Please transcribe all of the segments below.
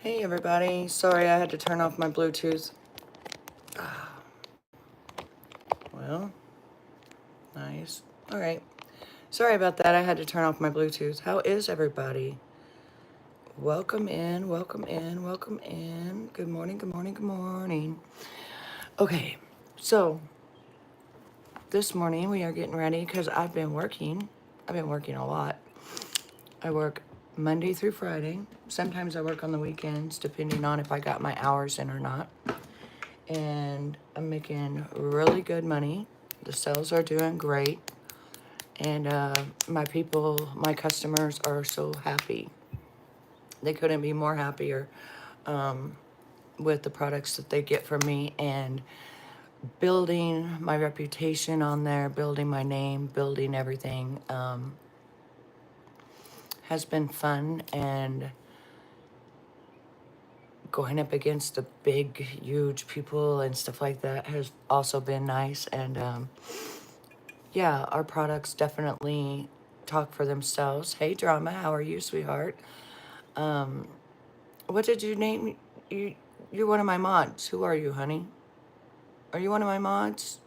Hey everybody, sorry I had to turn off my Bluetooth. Well, nice. All right. Sorry about that, I had to turn off my Bluetooth. How is everybody? Welcome in, welcome in, welcome in. Good morning, good morning, good morning. Okay, so this morning we are getting ready because I've been working. I've been working a lot. I work Monday through Friday. Sometimes I work on the weekends, depending on if I got my hours in or not. And I'm making really good money. The sales are doing great. And my customers are so happy. They couldn't be more happier with the products that they get from me and building my reputation on there, building my name, building everything has been fun. And going up against the big, huge people and stuff like that has also been nice. And yeah, our products definitely talk for themselves. Hey, Drama, how are you, sweetheart? What did you name you? You're one of my mods. Who are you, honey? Are you one of my mods?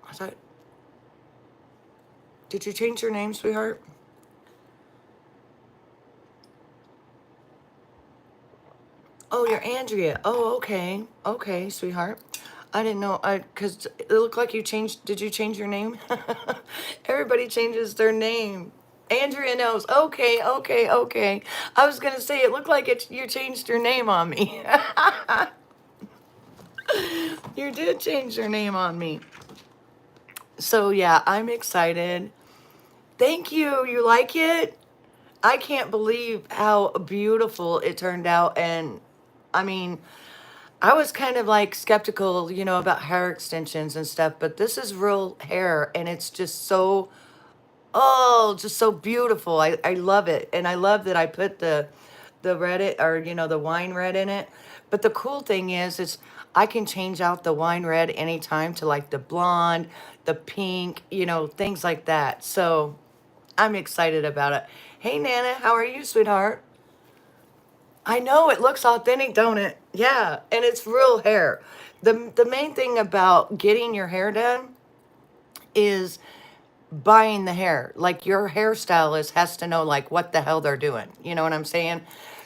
I thought. Did you change your name, sweetheart? Oh, you're Andrea. Oh, okay. Okay, sweetheart. I didn't know. Cause it looked like you changed. Did you change your name? Everybody changes their name. Andrea knows. Okay, okay, okay. I was gonna say it looked like you changed your name on me. You did change your name on me. So yeah, I'm excited. Thank you. You like it? I can't believe how beautiful it turned out. And I mean, I was kind of like skeptical, about hair extensions and stuff, but this is real hair and it's just so, oh, just so beautiful. I love it. And I love that I put the red or, the wine red in it. But the cool thing is I can change out the wine red anytime to like the blonde, the pink, things like that. So I'm excited about it. Hey, Nana, how are you, sweetheart? I know it looks authentic, don't it? Yeah, and it's real hair. The main thing about getting your hair done is buying the hair. Like your hairstylist has to know like what the hell they're doing. You know what I'm saying?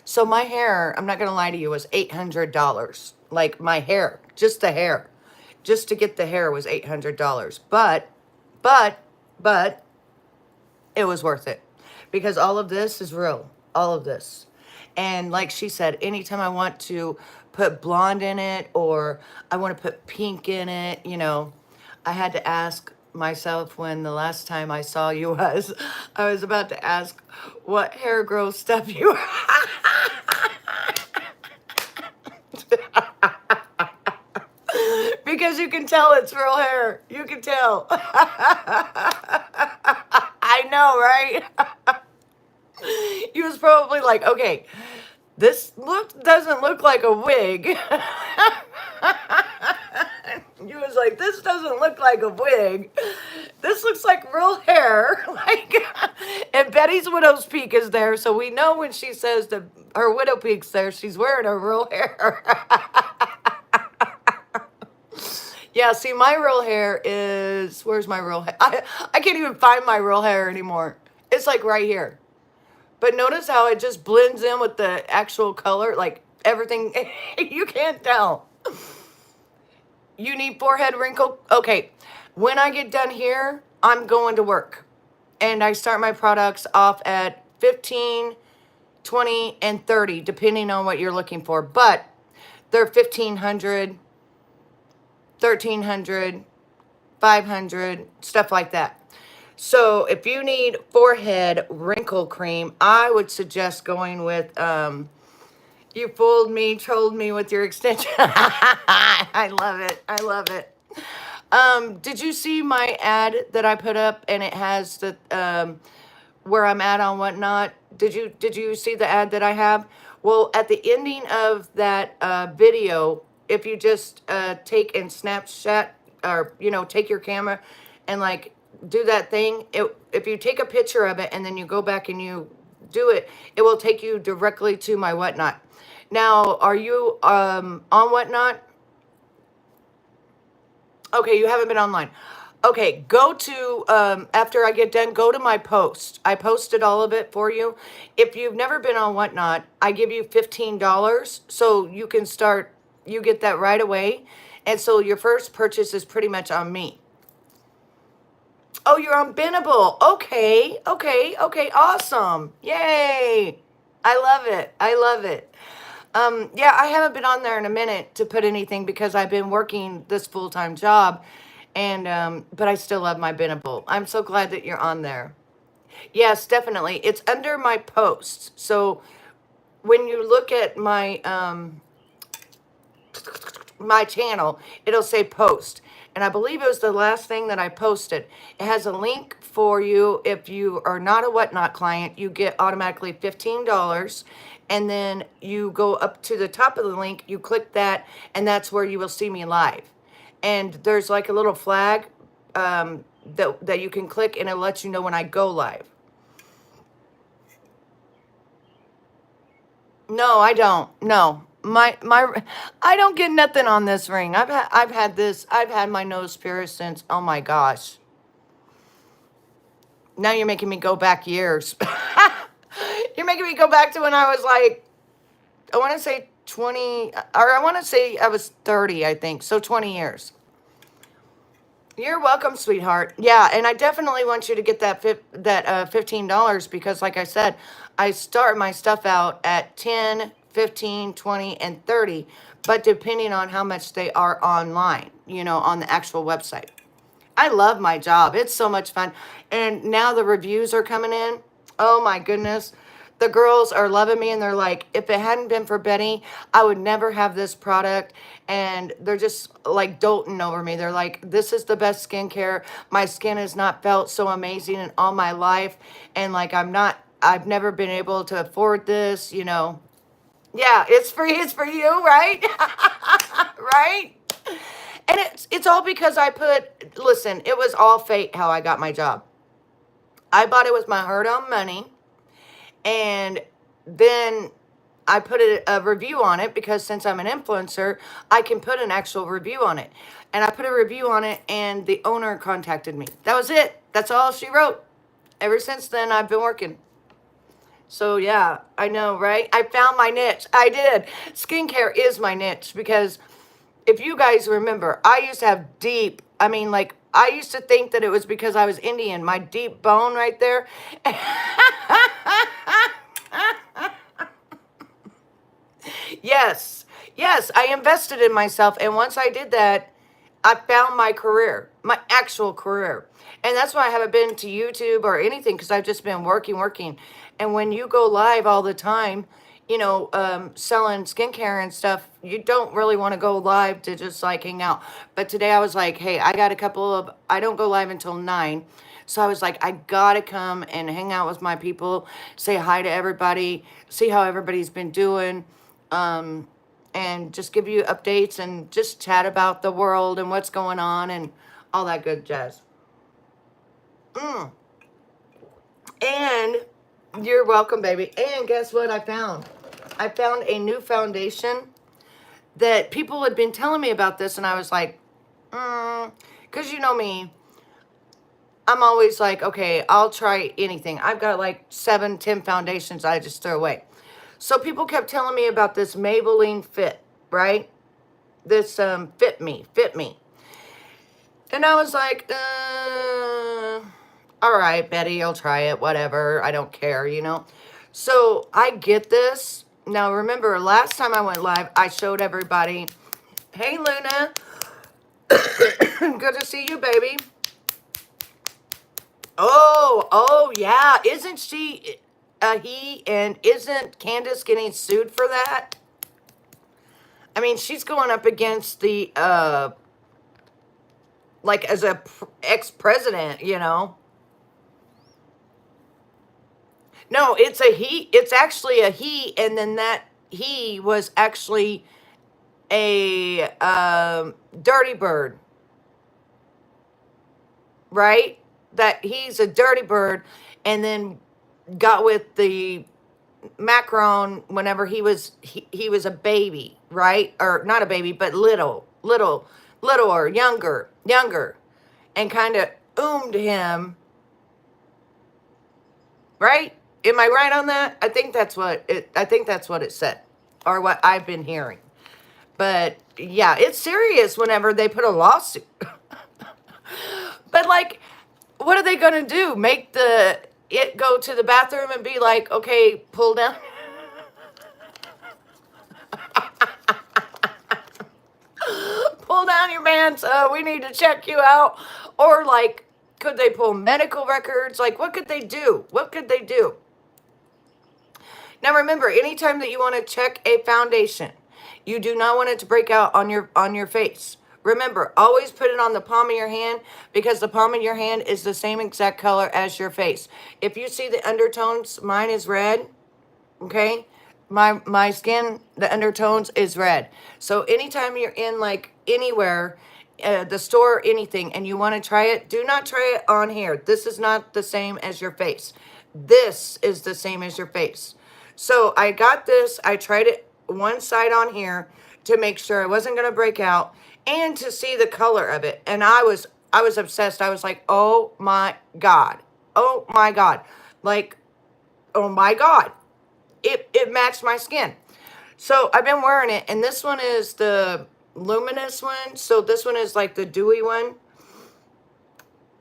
So my hair, I'm not gonna lie to you, was $800. Like my hair, just the hair. Just to get the hair was $800. But, but it was worth it because all of this is real. All of this. And like she said, anytime I want to put blonde in it or I want to put pink in it, I had to ask myself when the last time I saw you was, I was about to ask what hair growth stuff you because you can tell it's real hair. You can tell. I know, right? He was probably like, okay, this doesn't look like a wig. He was like, this doesn't look like a wig. This looks like real hair. Like, and Betty's widow's peak is there, so we know when she says that her widow peak's there, she's wearing her real hair. Yeah, see, my real hair is, where's my real hair? I can't even find my real hair anymore. It's like right here. But notice how it just blends in with the actual color, like everything. You can't tell. You need forehead wrinkle. Okay, when I get done here, I'm going to work. And I start my products off at 15, 20, and 30, depending on what you're looking for. But they're 1,500, 1,300, 500, stuff like that. So if you need forehead wrinkle cream, I would suggest going with, you fooled me, trolled me with your extension. I love it. I love it. Did you see my ad that I put up and it has the, where I'm at on whatnot? Did you see the ad that I have? Well, at the ending of that video, if you just take and Snapchat or, take your camera and like do that thing, if you take a picture of it and then you go back and you do it, it will take you directly to my Whatnot. Now, are you on Whatnot? Okay, you haven't been online. Okay, go to, after I get done, go to my post. I posted all of it for you. If you've never been on Whatnot, I give you $15 so you can start, you get that right away. And so your first purchase is pretty much on me. Oh, you're on Binnable. Okay, okay, okay, awesome. Yay. I love it. I love it. Yeah, I haven't been on there in a minute to put anything because I've been working this full-time job, and but I still love my Binnable. I'm so glad that you're on there. Yes, definitely. It's under my posts. So when you look at my channel, it'll say post. And I believe it was the last thing that I posted. It has a link for you. If you are not a Whatnot client, you get automatically $15. And then you go up to the top of the link, you click that, and that's where you will see me live. And there's like a little flag that you can click, and it lets you know when I go live. No, I don't. No. I don't get nothing on this ring. I've had my nose pierced since, oh my gosh. Now you're making me go back years. You're making me go back to when I was like, I want to say 20, or I want to say I was 30, I think. So 20 years. You're welcome, sweetheart. Yeah, and I definitely want you to get that $15 because, like I said, I start my stuff out at 10, 15, 20, and 30, but depending on how much they are online, you know, on the actual website. I love my job. It's so much fun. And now the reviews are coming in. Oh my goodness. The girls are loving me and they're like, if it hadn't been for Betty, I would never have this product. And they're just like doting over me. They're like, this is the best skincare. My skin has not felt so amazing in all my life. And like, I've never been able to afford this, you know. Yeah, it's free. It's for you, right? Right? And it's all because listen, it was all fate how I got my job. I bought it with my hard-earned money, and then I put a review on it because since I'm an influencer, I can put an actual review on it. And I put a review on it, and the owner contacted me. That was it. That's all she wrote. Ever since then, I've been working. So yeah, I know, right? I found my niche. I did. Skincare is my niche because if you guys remember, I used to have I mean, like, I used to think that it was because I was Indian, my deep bone right there. Yes, yes, I invested in myself. And once I did that, I found my career, my actual career. And that's why I haven't been to YouTube or anything because I've just been working, working. And when you go live all the time, you know, selling skincare and stuff, you don't really want to go live to just like hang out. But today I was like, hey, I don't go live until 9. So I was like, I gotta come and hang out with my people, say hi to everybody, see how everybody's been doing, and just give you updates and just chat about the world and what's going on and all that good jazz. And you're welcome, baby. And guess what I found? I found a new foundation that people had been telling me about this, and I was like, because you know me, I'm always like, okay, I'll try anything. I've got like 7, 10 foundations I just throw away. So people kept telling me about this Maybelline Fit, right? This Fit Me. And I was like, all right, Betty, I'll try it, whatever. I don't care, you know. So I get this. Now, remember, last time I went live, I showed everybody, hey, Luna. Good to see you, baby. Oh, yeah. Isn't she a he? And isn't Candace getting sued for that? I mean, she's going up against the, like, as a ex-president, you know. No, it's a he. It's actually a he, and then that he was actually a dirty bird, right? that he's a dirty bird, and then got with the Macron whenever he was a baby, right? Or not a baby, but little or younger, and kind of him, right? Am I right on that? I think that's what it said, or what I've been hearing. But yeah, it's serious whenever they put a lawsuit. But like, what are they gonna do? Make it go to the bathroom and be like, okay, pull down. Pull down your pants. We need to check you out. Or like, could they pull medical records? Like, what could they do? What could they do? Now remember, anytime that you want to check a foundation, you do not want it to break out on your face. Remember, always put it on the palm of your hand, because the palm of your hand is the same exact color as your face. If you see the undertones, mine is red, okay? My skin, the undertones is red. So anytime you're in like anywhere, the store, anything, and you want to try it, do not try it on here. This is not the same as your face. This is the same as your face. So I got this. I tried it one side on here to make sure it wasn't going to break out, and to see the color of it. And I was obsessed. I was like, oh my God. Oh my God. Like, oh my God. It matched my skin. So I've been wearing it, and this one is the luminous one. So this one is like the dewy one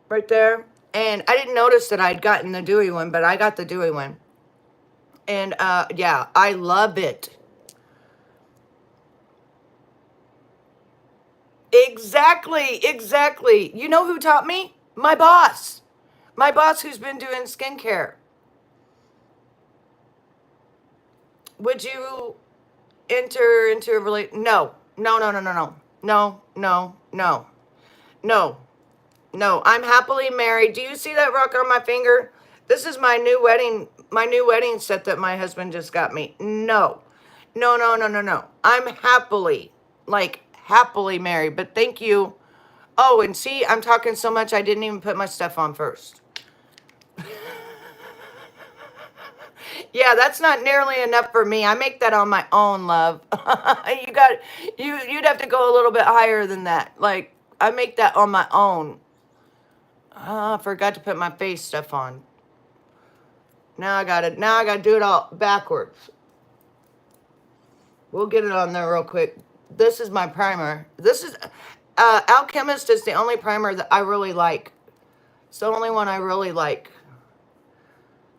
right there. And I didn't notice that I'd gotten the dewy one, but I got the dewy one. And yeah, I love it. Exactly. You know who taught me? My boss. My boss, who's been doing skincare. Would you enter into a relationship? No. No. I'm happily married. Do you see that rock on my finger? This is my new wedding set that my husband just got me. No. I'm happily married, but thank you. Oh, and see, I'm talking so much I didn't even put my stuff on first. Yeah, that's not nearly enough for me. I make that on my own, love. You'd have to go a little bit higher than that. Like, I make that on my own. I forgot to put my face stuff on. Now I gotta do it all backwards. We'll get it on there real quick. This is my primer. This is Alchemist is the only primer that I really like. It's the only one I really like.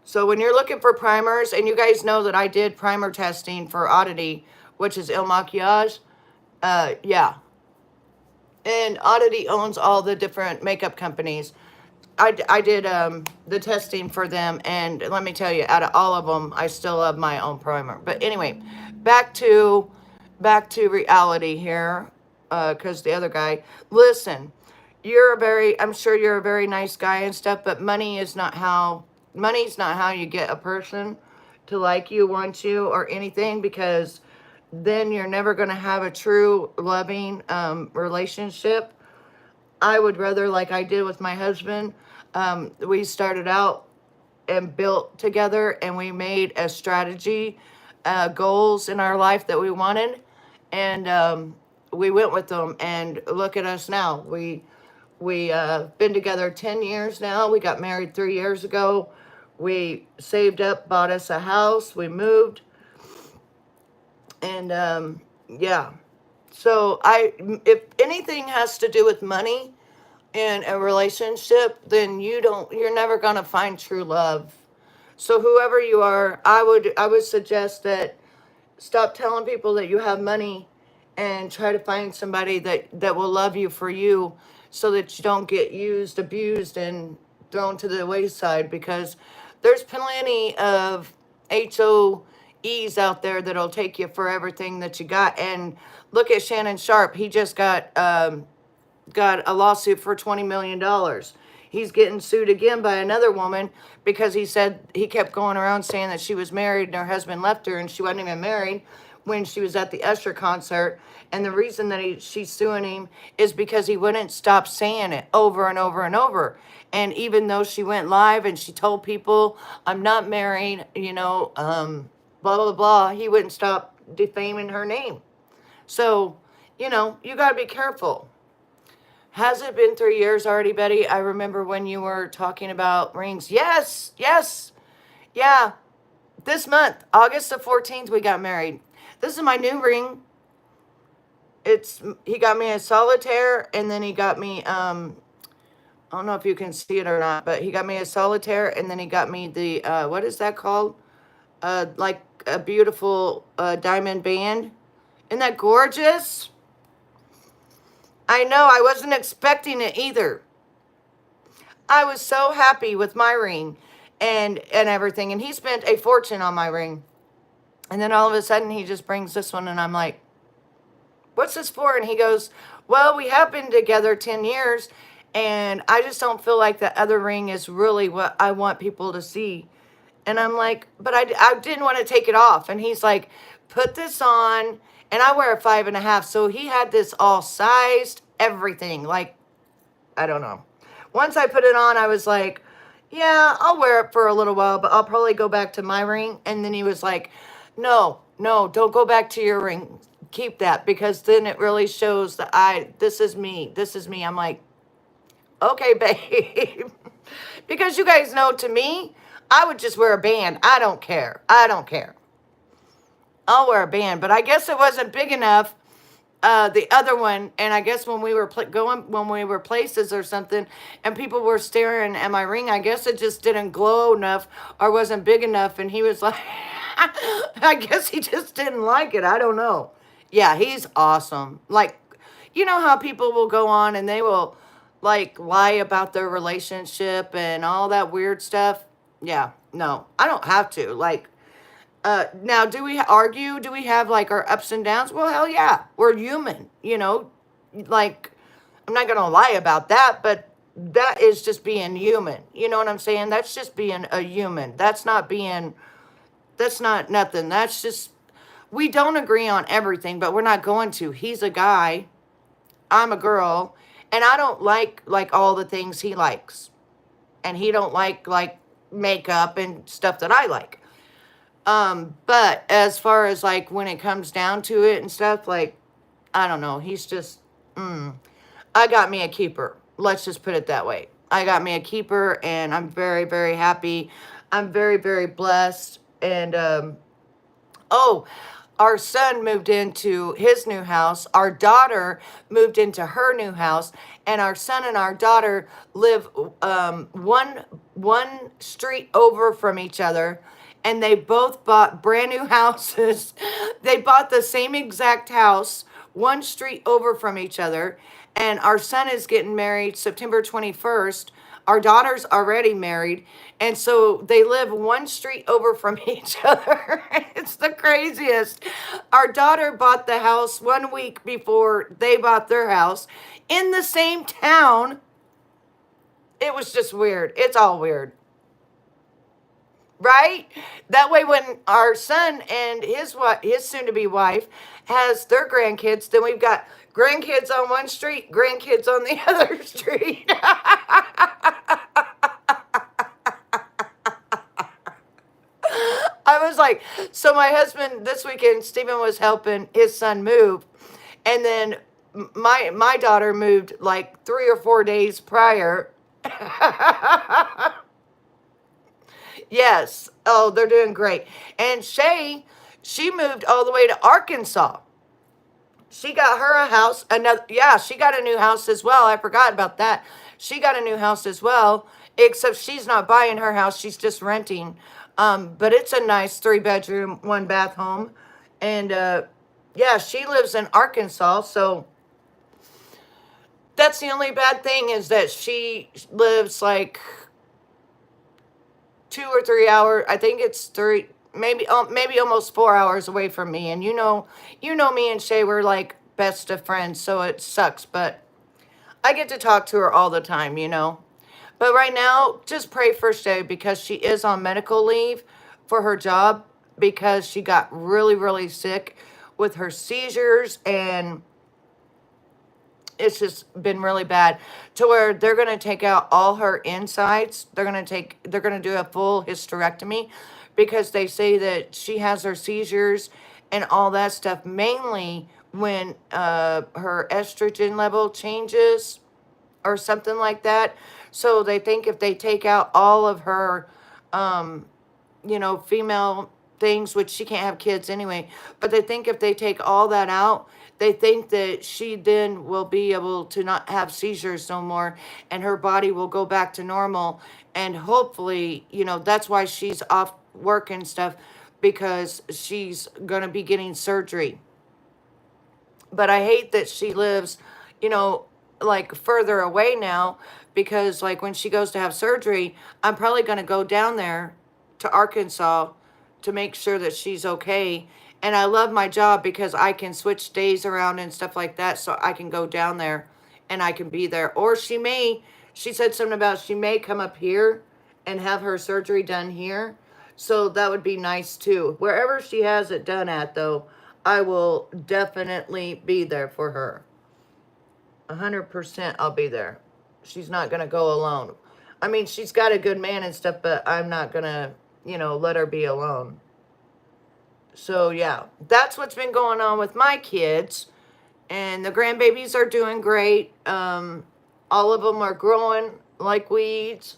So when you're looking for primers, and you guys know that I did primer testing for Oddity, which is Il Maquillage, yeah. And Oddity owns all the different makeup companies. I did the testing for them, and let me tell you, out of all of them, I still love my own primer. But anyway, back to reality here, because the other guy, listen, I'm sure you're a very nice guy and stuff, but money's not how you get a person to like you, want you, or anything, because then you're never going to have a true loving relationship. I would rather, like I did with my husband, we started out and built together, and we made a strategy, goals in our life that we wanted, and we went with them, and look at us now. We been together 10 years now. We got married 3 years ago. We saved up, bought us a house, we moved, and yeah. So if anything has to do with money in a relationship, then you're never gonna find true love. So whoever you are, I would suggest that stop telling people that you have money, and try to find somebody that will love you for you, so that you don't get used, abused, and thrown to the wayside, because there's plenty of HOEs out there that'll take you for everything that you got. And look at Shannon Sharp. He just got a lawsuit for $20 million. He's getting sued again by another woman, because he said he kept going around saying that she was married and her husband left her and she wasn't even married. when she was at the Usher concert. And the reason that she's suing him is because he wouldn't stop saying it over and over and over. And even though she went live and she told people, I'm not married, blah, blah, blah, he wouldn't stop defaming her name. So, you got to be careful. Has it been 3 years already, Betty? I remember when you were talking about rings. Yes, yes, yeah. This month, August the 14th, we got married. This is my new ring. He got me a solitaire, and then he got me, I don't know if you can see it or not, but he got me a solitaire, and then he got me the, what is that called? Like a beautiful diamond band. Isn't that gorgeous? I know, I wasn't expecting it either. I was so happy with my ring and everything, and he spent a fortune on my ring. And then all of a sudden, he just brings this one, and I'm like, what's this for? And he goes, well, we have been together 10 years, and I just don't feel like the other ring is really what I want people to see. And I'm like, but I didn't want to take it off. And he's like, put this on. And I wear a 5.5. So he had this all sized, everything. Like, I don't know. Once I put it on, I was like, yeah, I'll wear it for a little while, but I'll probably go back to my ring. And then he was like, no, don't go back to your ring. Keep that, because then it really shows that this is me. This is me. I'm like, okay, babe. Because you guys know, to me, I would just wear a band. I don't care. I'll wear a band. But I guess it wasn't big enough, the other one. And I guess when we were when we were places or something, and people were staring at my ring, I guess it just didn't glow enough or wasn't big enough. And he was like, I guess he just didn't like it. I don't know. Yeah, he's awesome. Like, you know how people will go on and they will, like, lie about their relationship and all that weird stuff? Yeah, no, I don't have to. Like, now, do we argue? Do we have, like, our ups and downs? Well, hell yeah. We're human, Like, I'm not going to lie about that, but that is just being human. You know what I'm saying? That's just being a human. That's not nothing. That's just, we don't agree on everything, but we're not going to. He's a guy. I'm a girl. And I don't like all the things he likes. And he don't like makeup and stuff that I like. But as far as, like, when it comes down to it and stuff, like, I don't know. He's just, I got me a keeper. Let's just put it that way. I got me a keeper, and I'm very, very happy. I'm very, very blessed. And, our son moved into his new house. Our daughter moved into her new house. And our son and our daughter live one street over from each other. And they both bought brand new houses. They bought the same exact house, one street over from each other. And our son is getting married September 21st. Our daughter's already married. And so they live one street over from each other. It's the craziest. Our daughter bought the house 1 week before they bought their house in the same town. It was just weird. It's all weird. Right? That way, when our son and his soon-to-be wife has their grandkids, then we've got grandkids on one street, grandkids on the other street. I was like, so my husband, this weekend, Stephen was helping his son move. And then my daughter moved like 3 or 4 days prior. Yes. Oh, they're doing great. And she moved all the way to Arkansas. She got her a house. She got a new house as well. I forgot about that. She got a new house as well, except she's not buying her house. She's just renting. But it's a nice 3-bedroom, 1-bath home. And, she lives in Arkansas. So that's the only bad thing, is that she lives like 2 or 3 hours. I think it's 3, maybe almost 4 hours away from me. And you know me and Shay, we're like best of friends, so it sucks. But I get to talk to her all the time, But right now, just pray for Shay, because she is on medical leave for her job, because she got really, really sick with her seizures, and it's just been really bad to where they're going to take out all her insides. They're going to do a full hysterectomy because they say that she has her seizures and all that stuff, mainly when her estrogen level changes or something like that. So they think if they take out all of her, female things, which she can't have kids anyway, but they think if they take all that out, they think that she then will be able to not have seizures no more and her body will go back to normal. And hopefully, that's why she's off work and stuff, because she's going to be getting surgery. But I hate that she lives, like further away now, because like when she goes to have surgery, I'm probably going to go down there to Arkansas to make sure that she's okay. And I love my job because I can switch days around and stuff like that, so I can go down there and I can be there. Or she said something about she may come up here and have her surgery done here. So that would be nice too. Wherever she has it done at, though, I will definitely be there for her. 100% I'll be there. She's not going to go alone. I mean, she's got a good man and stuff, but I'm not going to, let her be alone. So, yeah, that's what's been going on with my kids. And the grandbabies are doing great. All of them are growing like weeds.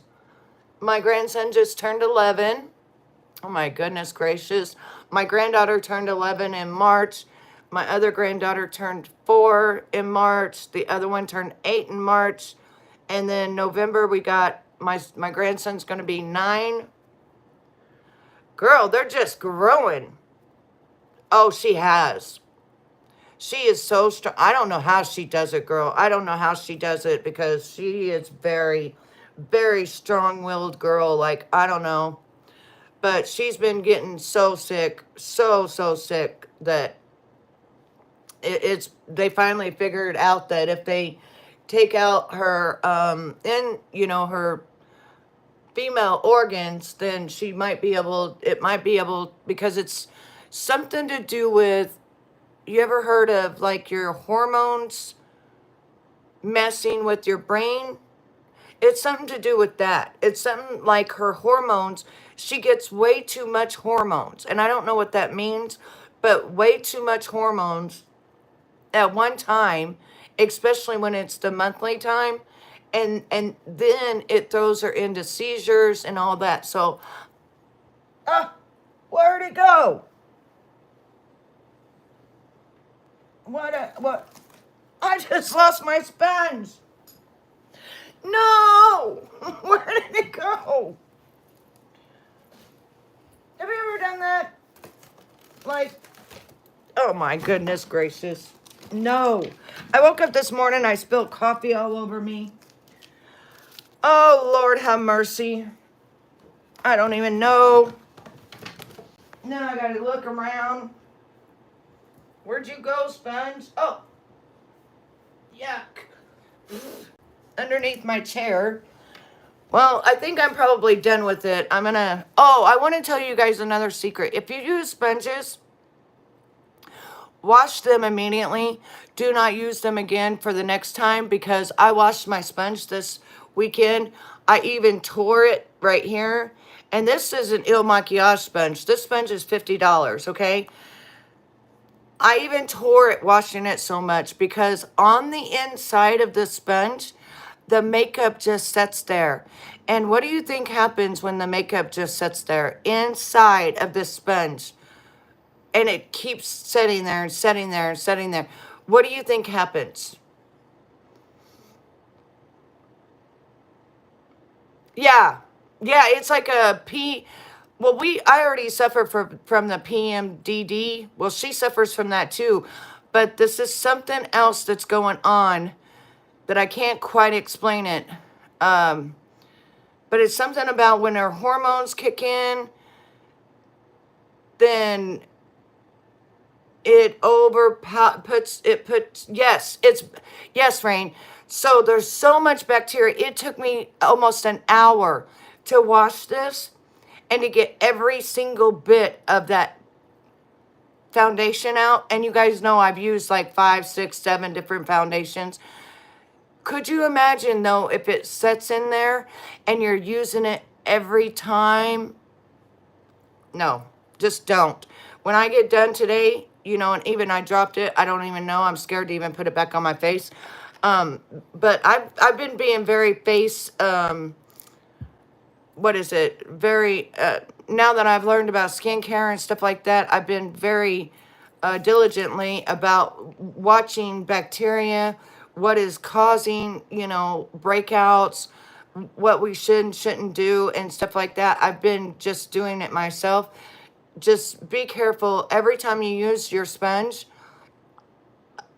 My grandson just turned 11. Oh, my goodness gracious. My granddaughter turned 11 in March. My other granddaughter turned 4 in March. The other one turned 8 in March. And then November, we got my grandson's going to be 9. Girl, they're just growing. Oh, she has. She is so strong. I don't know how she does it, girl. I don't know how she does it because she is very, very strong-willed girl. Like, I don't know. But she's been getting so sick, so sick that they finally figured out that if they take out her, her female organs, then it might be able, because it's something to do with, you ever heard of like your hormones messing with your brain? It's something to do with that. It's something like her hormones. She gets way too much hormones. And I don't know what that means, but way too much hormones at one time, especially when it's the monthly time. And then it throws her into seizures and all that. So, where'd it go? What? I just lost my sponge. No! Where did it go? Have you ever done that? Like, oh my goodness gracious. No. I woke up this morning, I spilled coffee all over me. Oh, Lord have mercy. I don't even know. Now I gotta look around. Where'd you go, sponge? Oh. Yuck. Underneath my chair. Well, I think I'm probably done with it. I want to tell you guys another secret. If you use sponges, wash them immediately. Do not use them again for the next time, because I washed my sponge this weekend. I even tore it right here. And this is an Il Makiage sponge. This sponge is $50, okay? I even tore it washing it so much because on the inside of the sponge, the makeup just sits there. And what do you think happens when the makeup just sits there inside of the sponge? And it keeps sitting there and sitting there and sitting there. What do you think happens? Yeah. Yeah, it's like a P. Well, I already suffer from the PMDD. Well, she suffers from that too. But this is something else that's going on that I can't quite explain it. But it's something about when her hormones kick in, then it yes, Rain. So there's so much bacteria. It took me almost an hour to wash this. and to get every single bit of that foundation out. And you guys know I've used like 5, 6, 7 different foundations. Could you imagine though if it sets in there and you're using it every time? No, just don't. When I get done today, you know, and even I dropped it, I don't even know. I'm scared to even put it back on my face. But I've been being very what is it? Very, now that I've learned about skincare and stuff like that, I've been very diligently about watching bacteria, what is causing, you know, breakouts, what we should and shouldn't do, and stuff like that. I've been just doing it myself. Just be careful every time you use your sponge.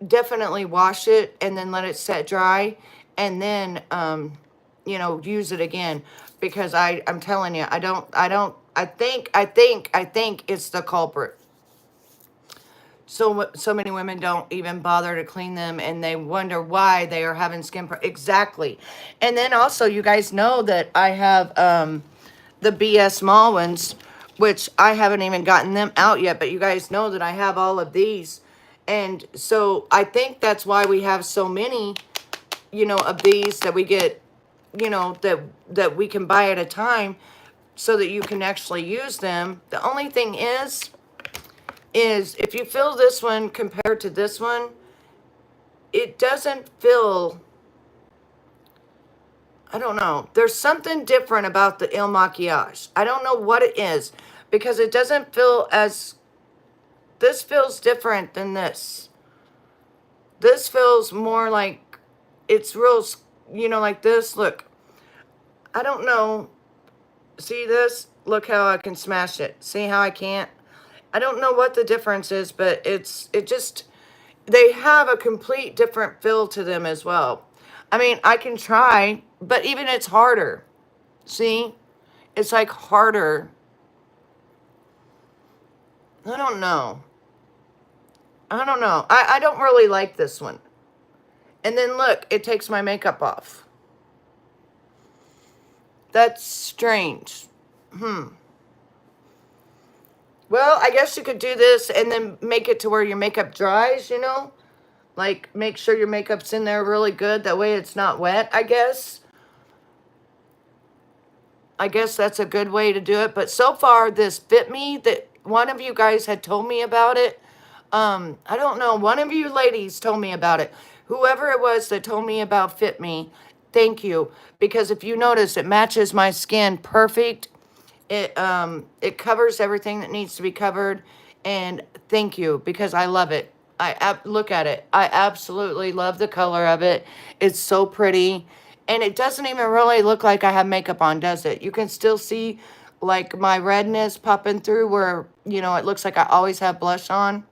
Definitely wash it and then let it set dry, and then you know, use it again, because I'm telling you, I think it's the culprit. So many women don't even bother to clean them, and they wonder why they are having exactly. And then also, you guys know that I have the BS small ones, which I haven't even gotten them out yet, but you guys know that I have all of these. And so I think that's why we have so many, you know, of these that we get, you know, that we can buy at a time, so that you can actually use them. The only thing is if you feel this one compared to this one, it doesn't feel, I don't know. There's something different about the Il Maquillage. I don't know what it is, because it doesn't feel as, this feels different than this. This feels more like, it's real, you know, like this. Look, I don't know. See this? Look how I can smash it. See how I can't? I don't know what the difference is, but it just, they have a complete different feel to them as well. I mean, I can try, but even it's harder. See? It's like harder. I don't know. I don't really like this one. And then look, it takes my makeup off. That's strange. Well, I guess you could do this and then make it to where your makeup dries, you know? Like, make sure your makeup's in there really good. That way it's not wet, I guess. I guess that's a good way to do it. But so far, this Fit Me, that one of you guys had told me about it. I don't know. One of you ladies told me about it. Whoever it was that told me about Fit Me, thank you. Because if you notice, it matches my skin perfect. It covers everything that needs to be covered, and thank you, because I love it. Look at it. I absolutely love the color of it. It's so pretty, and it doesn't even really look like I have makeup on, does it? You can still see like my redness popping through where, you know, it looks like I always have blush on.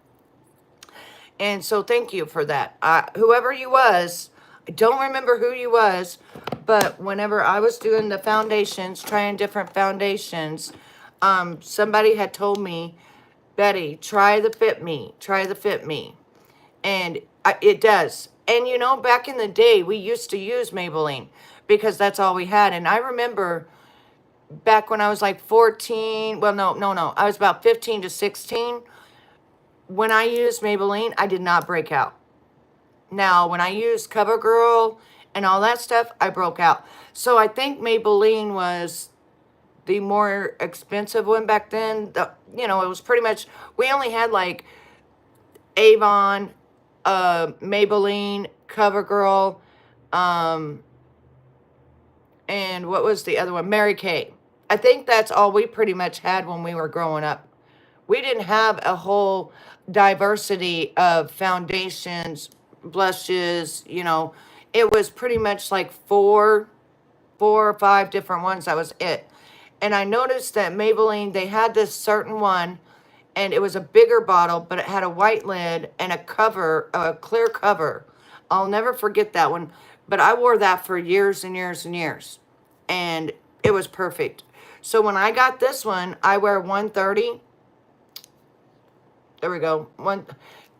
And so thank you for that. Whoever you was, I don't remember who you was, but whenever I was doing the foundations, trying different foundations, somebody had told me, Betty, try the Fit Me. Try the Fit Me. And it does. And you know, back in the day, we used to use Maybelline because that's all we had. And I remember back when I was like 14, well, no. I was about 15 to 16. When I used Maybelline, I did not break out. Now, when I used CoverGirl and all that stuff, I broke out. So I think Maybelline was the more expensive one back then. You know, it was pretty much, we only had like Avon, Maybelline, CoverGirl, and what was the other one? Mary Kay. I think that's all we pretty much had when we were growing up. We didn't have a whole diversity of foundations, blushes, you know. It was pretty much like four or five different ones. That was it. And I noticed that Maybelline, they had this certain one, and it was a bigger bottle, but it had a white lid and a cover, a clear cover. I'll never forget that one. But I wore that for years and years and years. And it was perfect. So when I got this one, I wear 130. There we go.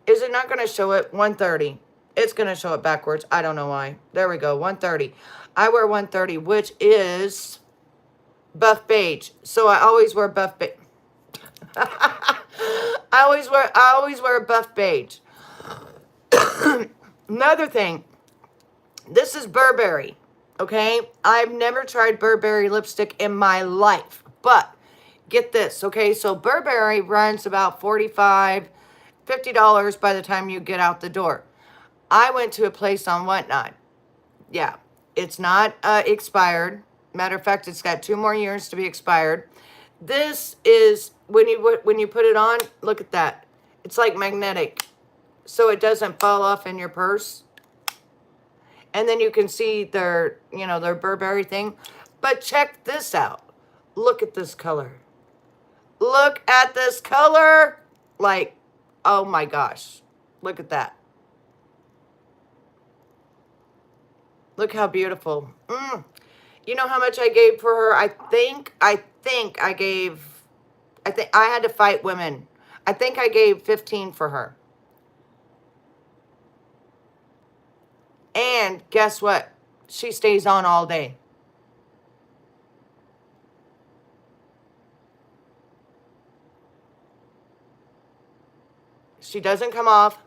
Is it not going to show it? 130. It's going to show it backwards. I don't know why. There we go. 130. I wear 130, which is Buff beige. So I always wear buff beige. I always wear buff beige. Another thing, this is Burberry. Okay? I've never tried Burberry lipstick in my life. But get this, okay? So Burberry runs about $50 by the time you get out the door. I went to a place on Whatnot. Yeah, it's not expired. Matter of fact, it's got 2 more years to be expired. This is when you put it on. Look at that. It's like magnetic, so it doesn't fall off in your purse. And then you can see their their Burberry thing. But check this out. Look at this color. Look at this color. Like, oh my gosh. Look at that. Look how beautiful. You know how much I gave for her? I think I had to fight women. I think I gave 15 for her. And guess what? She stays on all day. She doesn't come off.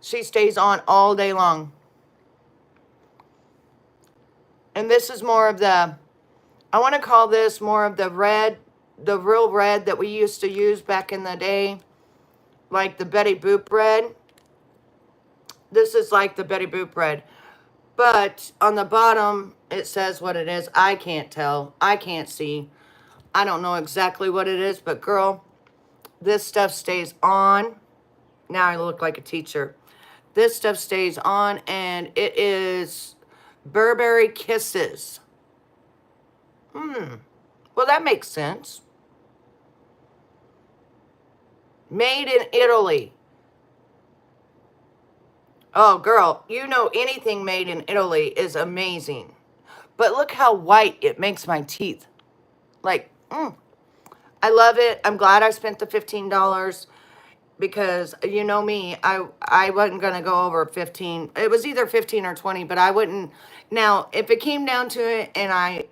She stays on all day long. And this is more of the, I want to call this more of the red, the real red that we used to use back in the day. Like the Betty Boop red. This is like the Betty Boop red. But on the bottom, it says what it is. I can't tell. I can't see. I don't know exactly what it is. But girl, this stuff stays on. Now I look like a teacher. This stuff stays on. And it is Burberry Kisses. Well, that makes sense. Made in Italy. Oh, girl, you know anything made in Italy is amazing. But look how white it makes my teeth. Like, I love it. I'm glad I spent the $15 because you know me, I wasn't going to go over 15. It was either 15 or 20, but I wouldn't. Now, if it came down to it and I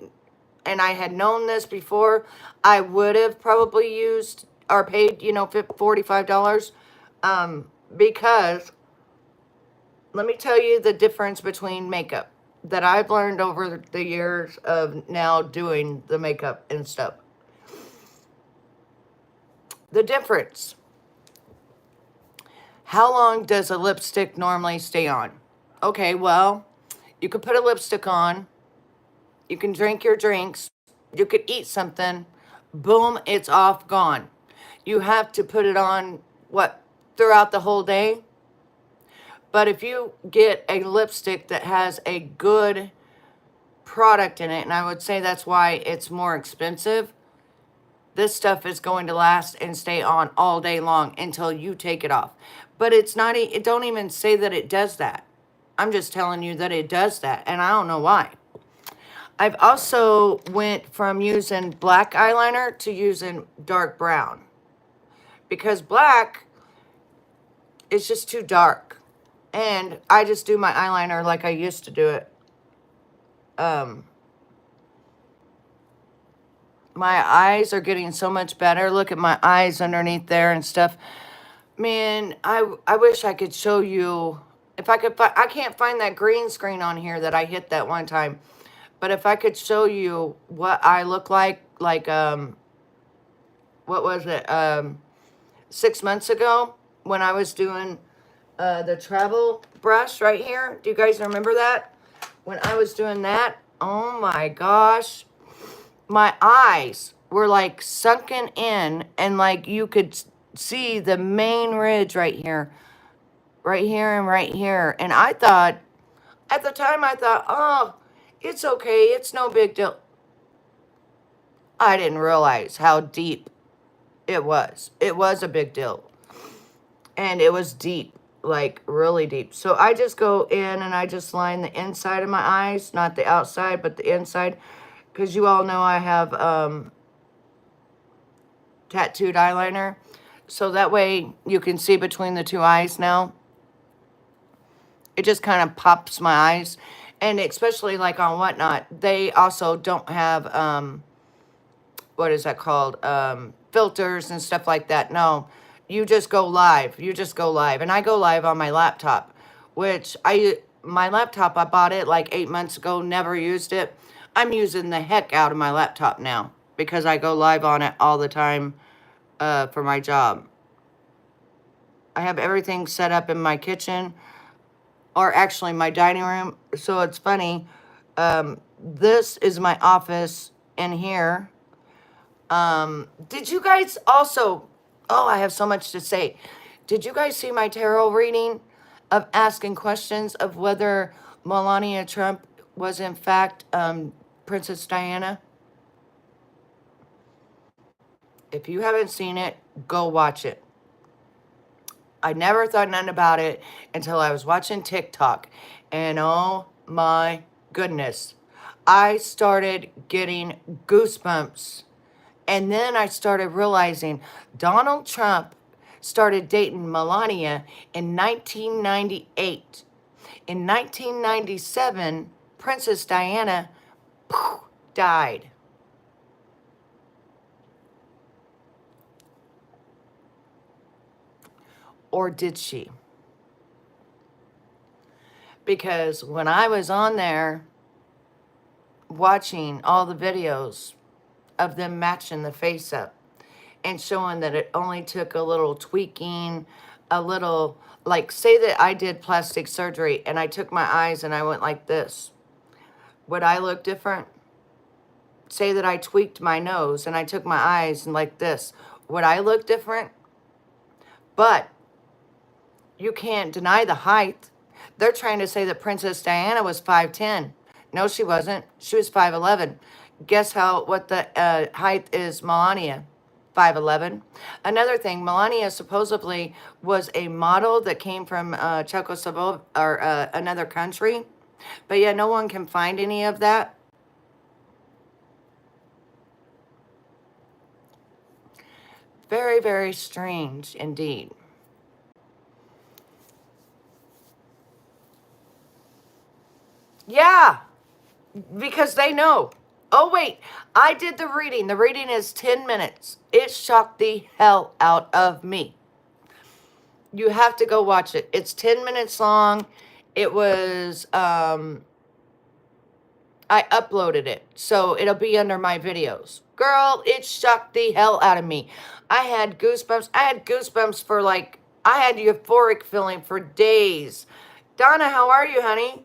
had known this before, I would have probably used or paid, $45 because let me tell you the difference between makeup that I've learned over the years of now doing the makeup and stuff. The difference. How long does a lipstick normally stay on? Okay, well, you could put a lipstick on. You can drink your drinks. You could eat something. Boom, it's off, gone. You have to put it on, throughout the whole day? But if you get a lipstick that has a good product in it, and I would say that's why it's more expensive, this stuff is going to last and stay on all day long until you take it off. But it don't even say that it does that. I'm just telling you that it does that, and I don't know why. I've also went from using black eyeliner to using dark brown. Because black is just too dark. And I just do my eyeliner like I used to do it. My eyes are getting so much better. Look at my eyes underneath there and stuff. Man, I wish I could show you. If I could I can't find that green screen on here that I hit that one time. But if I could show you what I look like what was it? 6 months ago when I was doing the travel brush right here. Do you guys remember that? When I was doing that, oh my gosh. My eyes were like sunken in and like you could see the main ridge right here. Right here and right here. And I thought, at the time I thought, oh, it's okay. It's no big deal. I didn't realize how deep it was. It was a big deal. And it was deep. Like really deep. So I just go in and I just line the inside of my eyes, not the outside, but the inside, because you all know I have tattooed eyeliner, so that way you can see between the two eyes now. It just kind of pops my eyes, and especially like on Whatnot, they also don't have what is that called? Filters and stuff like that. No, you just go live. You just go live. And I go live on my laptop, which my laptop, I bought it like 8 months ago, never used it. I'm using the heck out of my laptop now because I go live on it all the time for my job. I have everything set up in my kitchen, or actually my dining room. So it's funny. This is my office in here. Did you guys also, oh, I have so much to say. Did you guys see my tarot reading of asking questions of whether Melania Trump was in fact Princess Diana? If you haven't seen it, go watch it. I never thought nothing about it until I was watching TikTok. And oh my goodness, I started getting goosebumps. And then I started realizing Donald Trump started dating Melania in 1998. In 1997, Princess Diana died. Or did she? Because when I was on there watching all the videos of them matching the face up and showing that it only took a little tweaking, a little, like say that I did plastic surgery and I took my eyes and I went like this. Would I look different? Say that I tweaked my nose and I took my eyes and like this. Would I look different? But you can't deny the height. They're trying to say that Princess Diana was 5'10". No, she wasn't. She was 5'11". Guess what the height is Melania? 5'11". Another thing, Melania supposedly was a model that came from Czechoslovakia or another country. But yeah, no one can find any of that. Very, very strange indeed. Yeah, because they know. Oh, wait, I did the reading. The reading is 10 minutes. It shocked the hell out of me. You have to go watch it. It's 10 minutes long. It was, I uploaded it, so it'll be under my videos. Girl, it shocked the hell out of me. I had goosebumps. I had goosebumps for like, I had euphoric feeling for days. Donna, how are you, honey?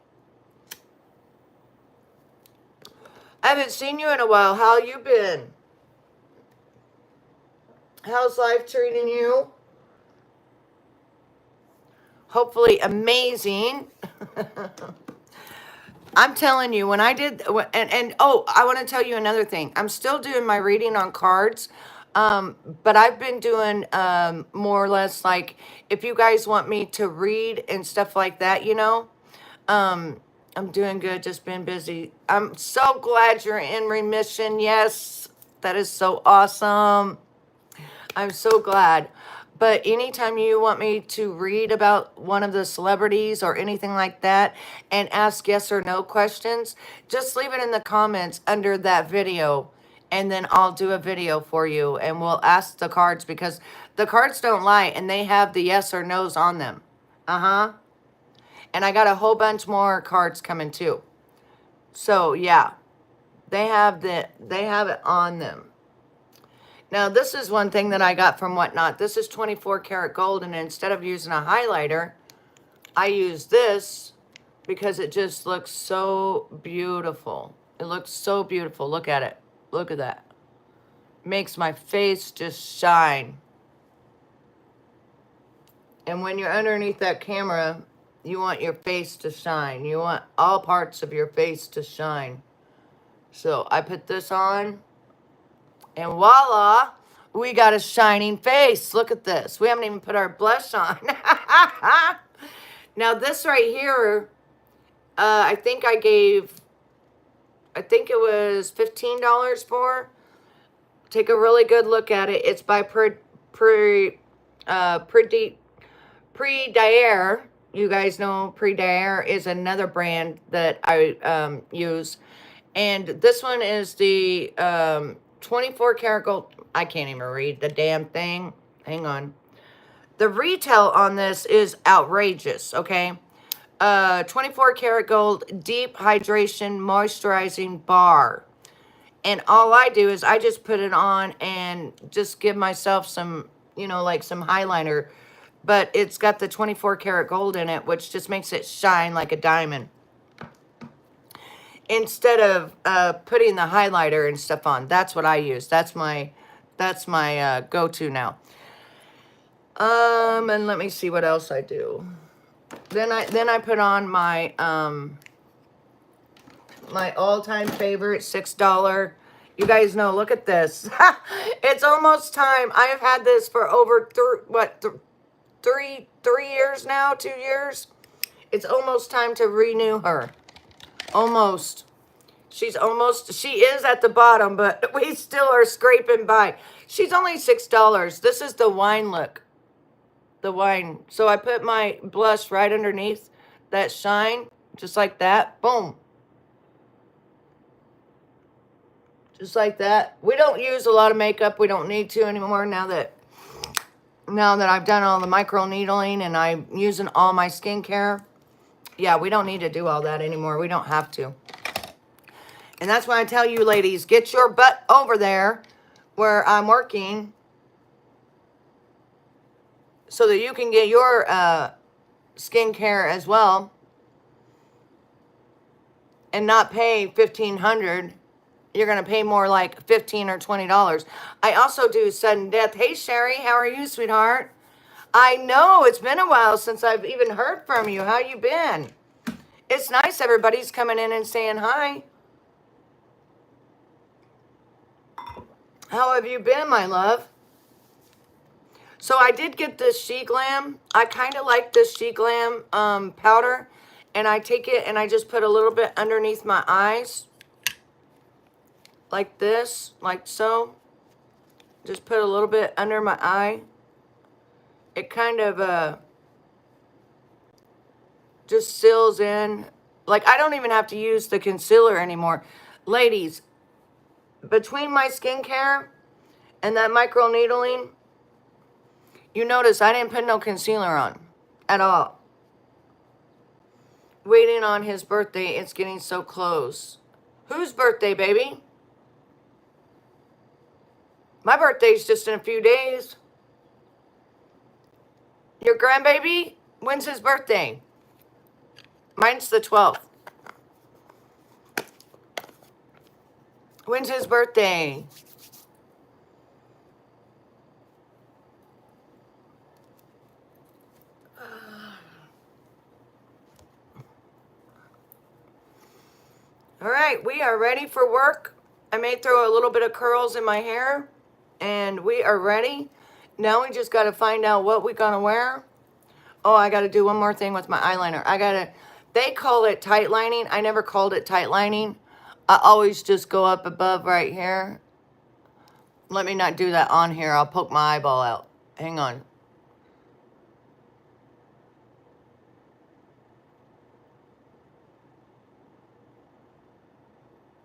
I haven't seen you in a while. How you been? How's life treating you? Hopefully amazing. I'm telling you, when I did, and oh, I want to tell you another thing. I'm still doing my reading on cards, but I've been doing more or less like, if you guys want me to read and stuff like that, you know, I'm doing good, just been busy. I'm so glad you're in remission. Yes, that is so awesome. I'm so glad. But anytime you want me to read about one of the celebrities or anything like that and ask yes or no questions, just leave it in the comments under that video. And then I'll do a video for you and we'll ask the cards, because the cards don't lie and they have the yes or no's on them. Uh-huh. And I got a whole bunch more cards coming too. So yeah, they have it on them. Now this is one thing that I got from Whatnot. This is 24 karat gold, and instead of using a highlighter, I use this because it just looks so beautiful. It looks so beautiful. Look at it. Look at that. Makes my face just shine. And when you're underneath that camera, you want your face to shine. You want all parts of your face to shine. So I put this on, and voila, we got a shining face. Look at this. We haven't even put our blush on. Now this right here, I think it was $15 for. Take a really good look at it. It's by Pre-Daire. You guys know Pre-Daire is another brand that I use. And this one is the 24 karat gold. I can't even read the damn thing. Hang on. The retail on this is outrageous, okay? 24 karat gold deep hydration moisturizing bar. And all I do is I just put it on and just give myself some, you know, like some highlighter. But it's got the 24 karat gold in it, which just makes it shine like a diamond. Instead of putting the highlighter and stuff on. That's what I use. That's my go-to now. And let me see what else I do. Then I put on my my all-time favorite $6. You guys know, look at this. It's almost time. I have had this for over three years now, 2 years. It's almost time to renew her. Almost. She is at the bottom, but we still are scraping by. She's only $6. This is the wine look. The wine. So I put my blush right underneath that shine, just like that. Boom. Just like that. We don't use a lot of makeup. We don't need to anymore now that I've done all the micro needling and I'm using all my skincare. Yeah, we don't need to do all that anymore. We don't have to. And that's why I tell you, ladies, get your butt over there where I'm working so that you can get your skincare as well and not pay $1,500. You're going to pay more like $15 or $20. I also do sudden death. Hey, Sherry, how are you, sweetheart? I know, it's been a while since I've even heard from you. How you been? It's nice everybody's coming in and saying hi. How have you been, my love? So I did get this She Glam. I kind of like this She Glam powder. And I take it and I just put a little bit underneath my eyes. Like this, like so. Just put a little bit under my eye. It kind of just seals in. Like, I don't even have to use the concealer anymore. Ladies, between my skincare and that micro needling, you notice I didn't put no concealer on at all. Waiting on his birthday. It's getting so close. Whose birthday, baby? My birthday's just in a few days. Your grandbaby? When's his birthday? Mine's the 12th. When's his birthday? All right, we are ready for work. I may throw a little bit of curls in my hair, and we are ready. Now we just got to find out what we're going to wear. Oh, I got to do one more thing with my eyeliner. They call it tight lining. I never called it tight lining. I always just go up above right here. Let me not do that on here. I'll poke my eyeball out. Hang on.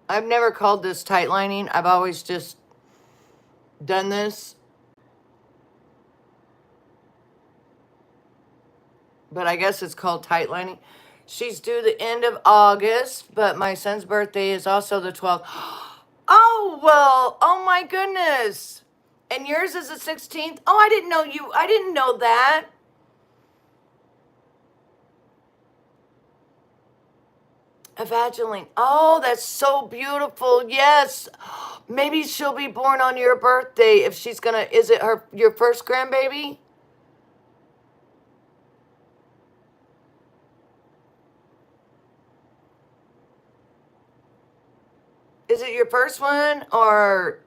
I've never called this tight lining. I've always just done this. But I guess it's called tight lining. She's due the end of August, but my son's birthday is also the 12th. Oh, well, oh my goodness. And yours is the 16th? Oh, I didn't know that. Evangeline. Oh, that's so beautiful. Yes. Maybe she'll be born on your birthday if she's gonna, is it your first grandbaby? Is it your first one or?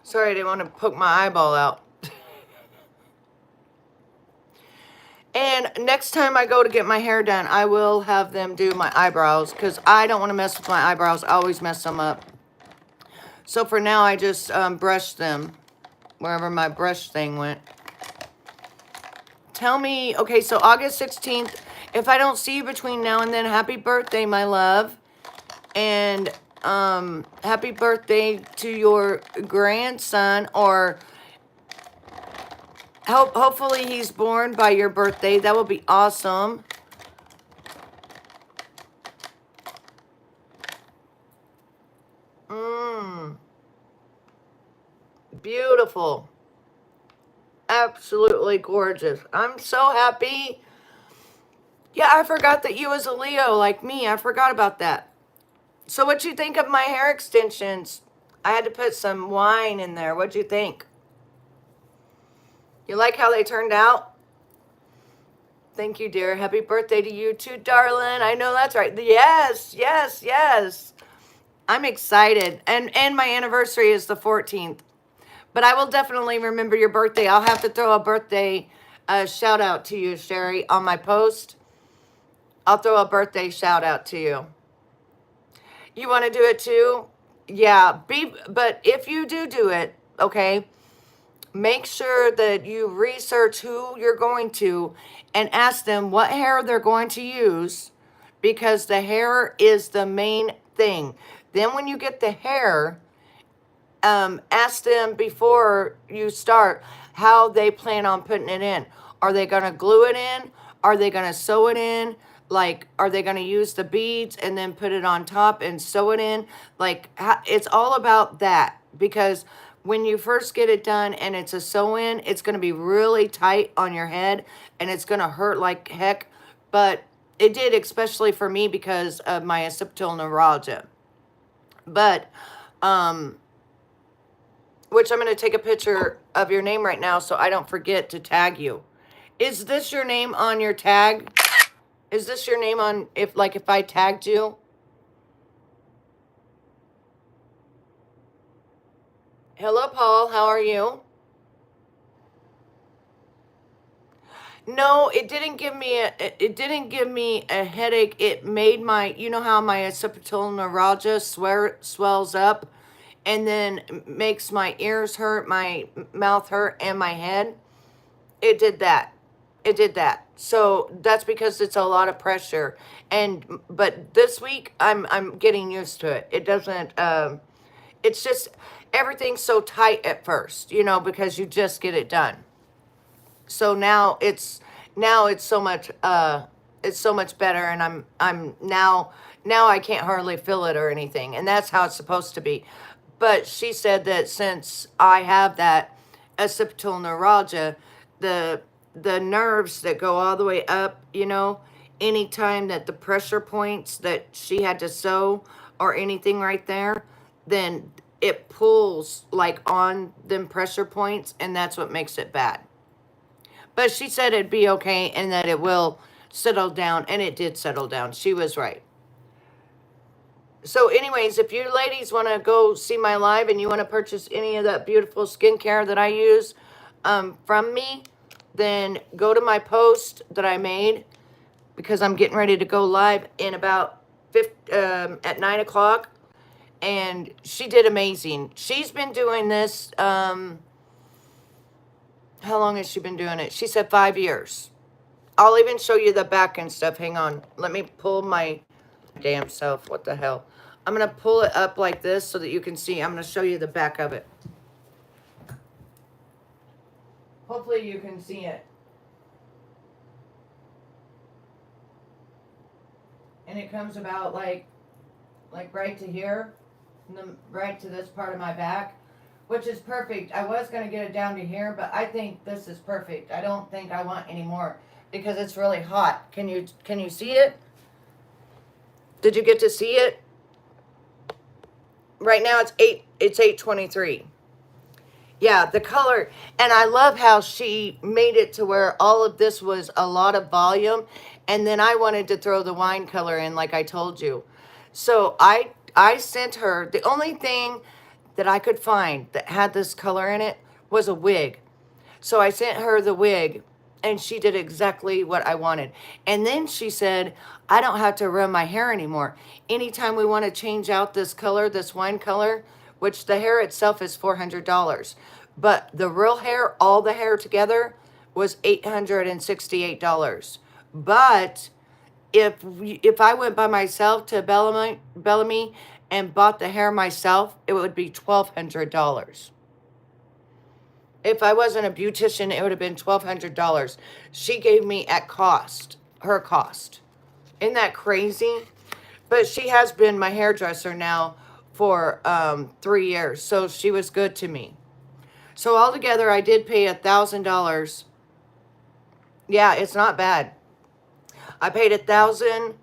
Sorry, I didn't want to poke my eyeball out. And next time I go to get my hair done, I will have them do my eyebrows because I don't want to mess with my eyebrows. I always mess them up. So for now, I just brush them wherever my brush thing went. Tell me, okay, so August 16th, If I don't see you between now and then, happy birthday, my love. And happy birthday to your grandson, or hopefully he's born by your birthday. That will be awesome. Beautiful. Absolutely gorgeous. I'm so happy. Yeah, I forgot that you was a Leo like me. I forgot about that. So what you think of my hair extensions? I had to put some wine in there. What'd you think? You like how they turned out? Thank you, dear. Happy birthday to you too, darling. I know that's right. Yes, yes, yes. I'm excited. And my anniversary is the 14th. But I will definitely remember your birthday. I'll have to throw a birthday shout out to you, Sherry, on my post. I'll throw a birthday shout out to you. You want to do it too? Yeah, but if you do it, okay, make sure that you research who you're going to and ask them what hair they're going to use, because the hair is the main thing. Then when you get the hair, ask them before you start how they plan on putting it in. Are they going to glue it in? Are they going to sew it in? Like, are they going to use the beads and then put it on top and sew it in? Like, it's all about that, because when you first get it done and it's a sew in, it's going to be really tight on your head and it's going to hurt like heck. But it did, especially for me, because of my occipital neuralgia. But, which I'm going to take a picture of your name right now so I don't forget to tag you. Is this your name on your tag? Is this your name on, if I tagged you? Hello, Paul. How are you? No, it didn't give me a headache. It made my, you know how my occipital neuralgia swells up and then makes my ears hurt, my mouth hurt, and my head. It did that. It did that. So that's because it's a lot of pressure. But this week I'm getting used to it. It doesn't it's just everything's so tight at first, because you just get it done. So now it's so much better, and I'm now I can't hardly feel it or anything, and that's how it's supposed to be. But she said that since I have that occipital neuralgia, the nerves that go all the way up, anytime that the pressure points that she had to sew or anything right there, then it pulls like on them pressure points, and that's what makes it bad. But she said it'd be okay and that it will settle down, and it did settle down. She was right. So anyways, if you ladies want to go see my live and you want to purchase any of that beautiful skincare that I use from me, then go to my post that I made, because I'm getting ready to go live in about at 9 o'clock. And she did amazing. She's been doing this, how long has she been doing it? She said 5 years. I'll even show you the back and stuff. Hang on. Let me pull my damn self. What the hell? I'm going to pull it up like this so that you can see. I'm going to show you the back of it. Hopefully you can see it. And it comes about like right to here, and then right to this part of my back, which is perfect. I was going to get it down to here, but I think this is perfect. I don't think I want any more because it's really hot. Can you see it? Did you get to see it? Right now it's 8:23. Yeah, the color, and I love how she made it to where all of this was a lot of volume, and then I wanted to throw the wine color in like I told you. So I sent her, the only thing that I could find that had this color in it was a wig. So I sent her the wig, and she did exactly what I wanted. And then she said, I don't have to run my hair anymore. Anytime we want to change out this color, this wine color, which the hair itself is $400. But the real hair, all the hair together, was $868. But If I went by myself to Bellamy and bought the hair myself, it would be $1,200. If I wasn't a beautician, it would have been $1,200. She gave me at cost, her cost. Isn't that crazy? But she has been my hairdresser now for 3 years, so she was good to me. So altogether, I did pay $1,000. Yeah, it's not bad. I paid 1,000,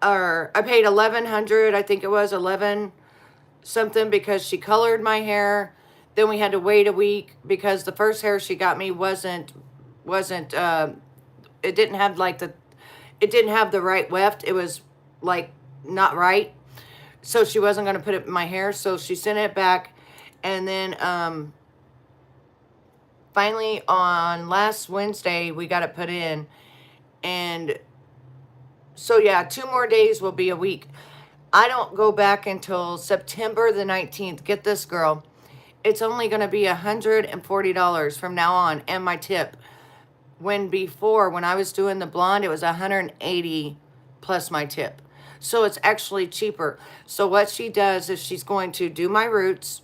or I paid 1,100. I think it was 11 something because she colored my hair. Then we had to wait a week because the first hair she got me wasn't it didn't have like it didn't have the right weft. It was like not right. So she wasn't going to put it in my hair, so she sent it back. And then finally on last Wednesday we got it put in. And so yeah, 2 more days will be a week. I don't go back until September the 19th. Get this, girl. It's only going to be $140 from now on, and my tip. When I was doing the blonde, it was $180 plus my tip. So it's actually cheaper. So what she does is she's going to do my roots,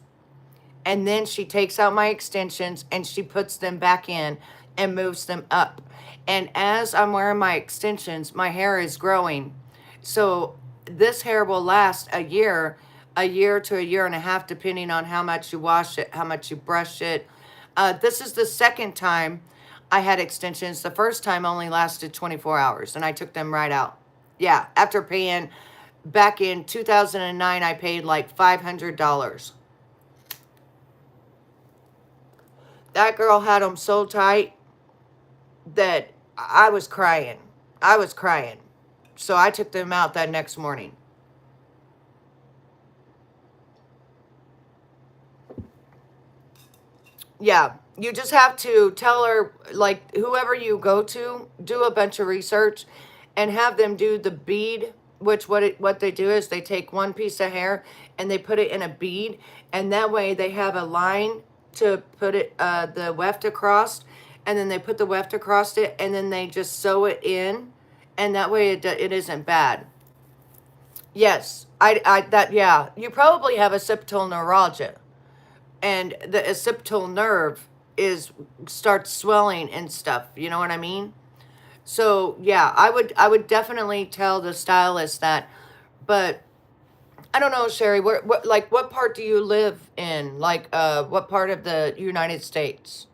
and then she takes out my extensions and she puts them back in and moves them up. And as I'm wearing my extensions, my hair is growing. So this hair will last a year to a year and a half, depending on how much you wash it, how much you brush it. This is the second time I had extensions. The first time only lasted 24 hours, and I took them right out. Yeah, after paying, back in 2009, I paid like $500. That girl had them so tight that I was crying. I was crying. So I took them out that next morning. Yeah, you just have to tell her, like, whoever you go to, do a bunch of research and have them do the bead, which what they do is they take one piece of hair and they put it in a bead, and that way they have a line to put it the weft across, and then they put the weft across it, and then they just sew it in, and that way it isn't bad. Yes, yeah, you probably have occipital neuralgia, and the occipital nerve starts swelling and stuff. You know what I mean? So yeah, I would definitely tell the stylist that. But I don't know, Sherry. What part do you live in? Like what part of the United States?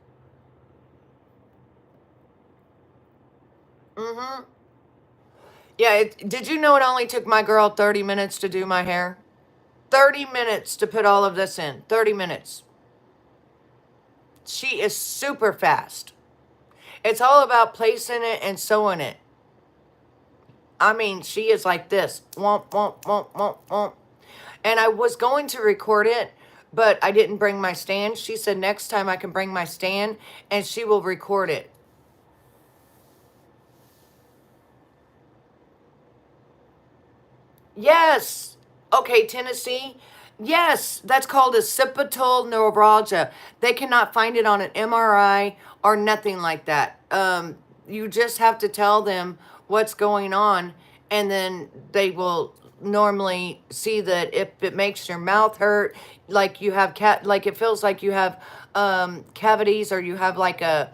Mm-hmm. Yeah. Did you know it only took my girl 30 minutes to do my hair? 30 minutes to put all of this in. 30 minutes. She is super fast. It's all about placing it and sewing it. I mean, she is like this. Womp, womp, womp, womp, womp. And I was going to record it, but I didn't bring my stand. She said next time I can bring my stand and she will record it. Yes. Okay, Tennessee. Yes, that's called occipital neuralgia. They cannot find it on an MRI or nothing like that. You just have to tell them what's going on, and then they will normally see that if it makes your mouth hurt, like you have like it feels like you have cavities, or you have like a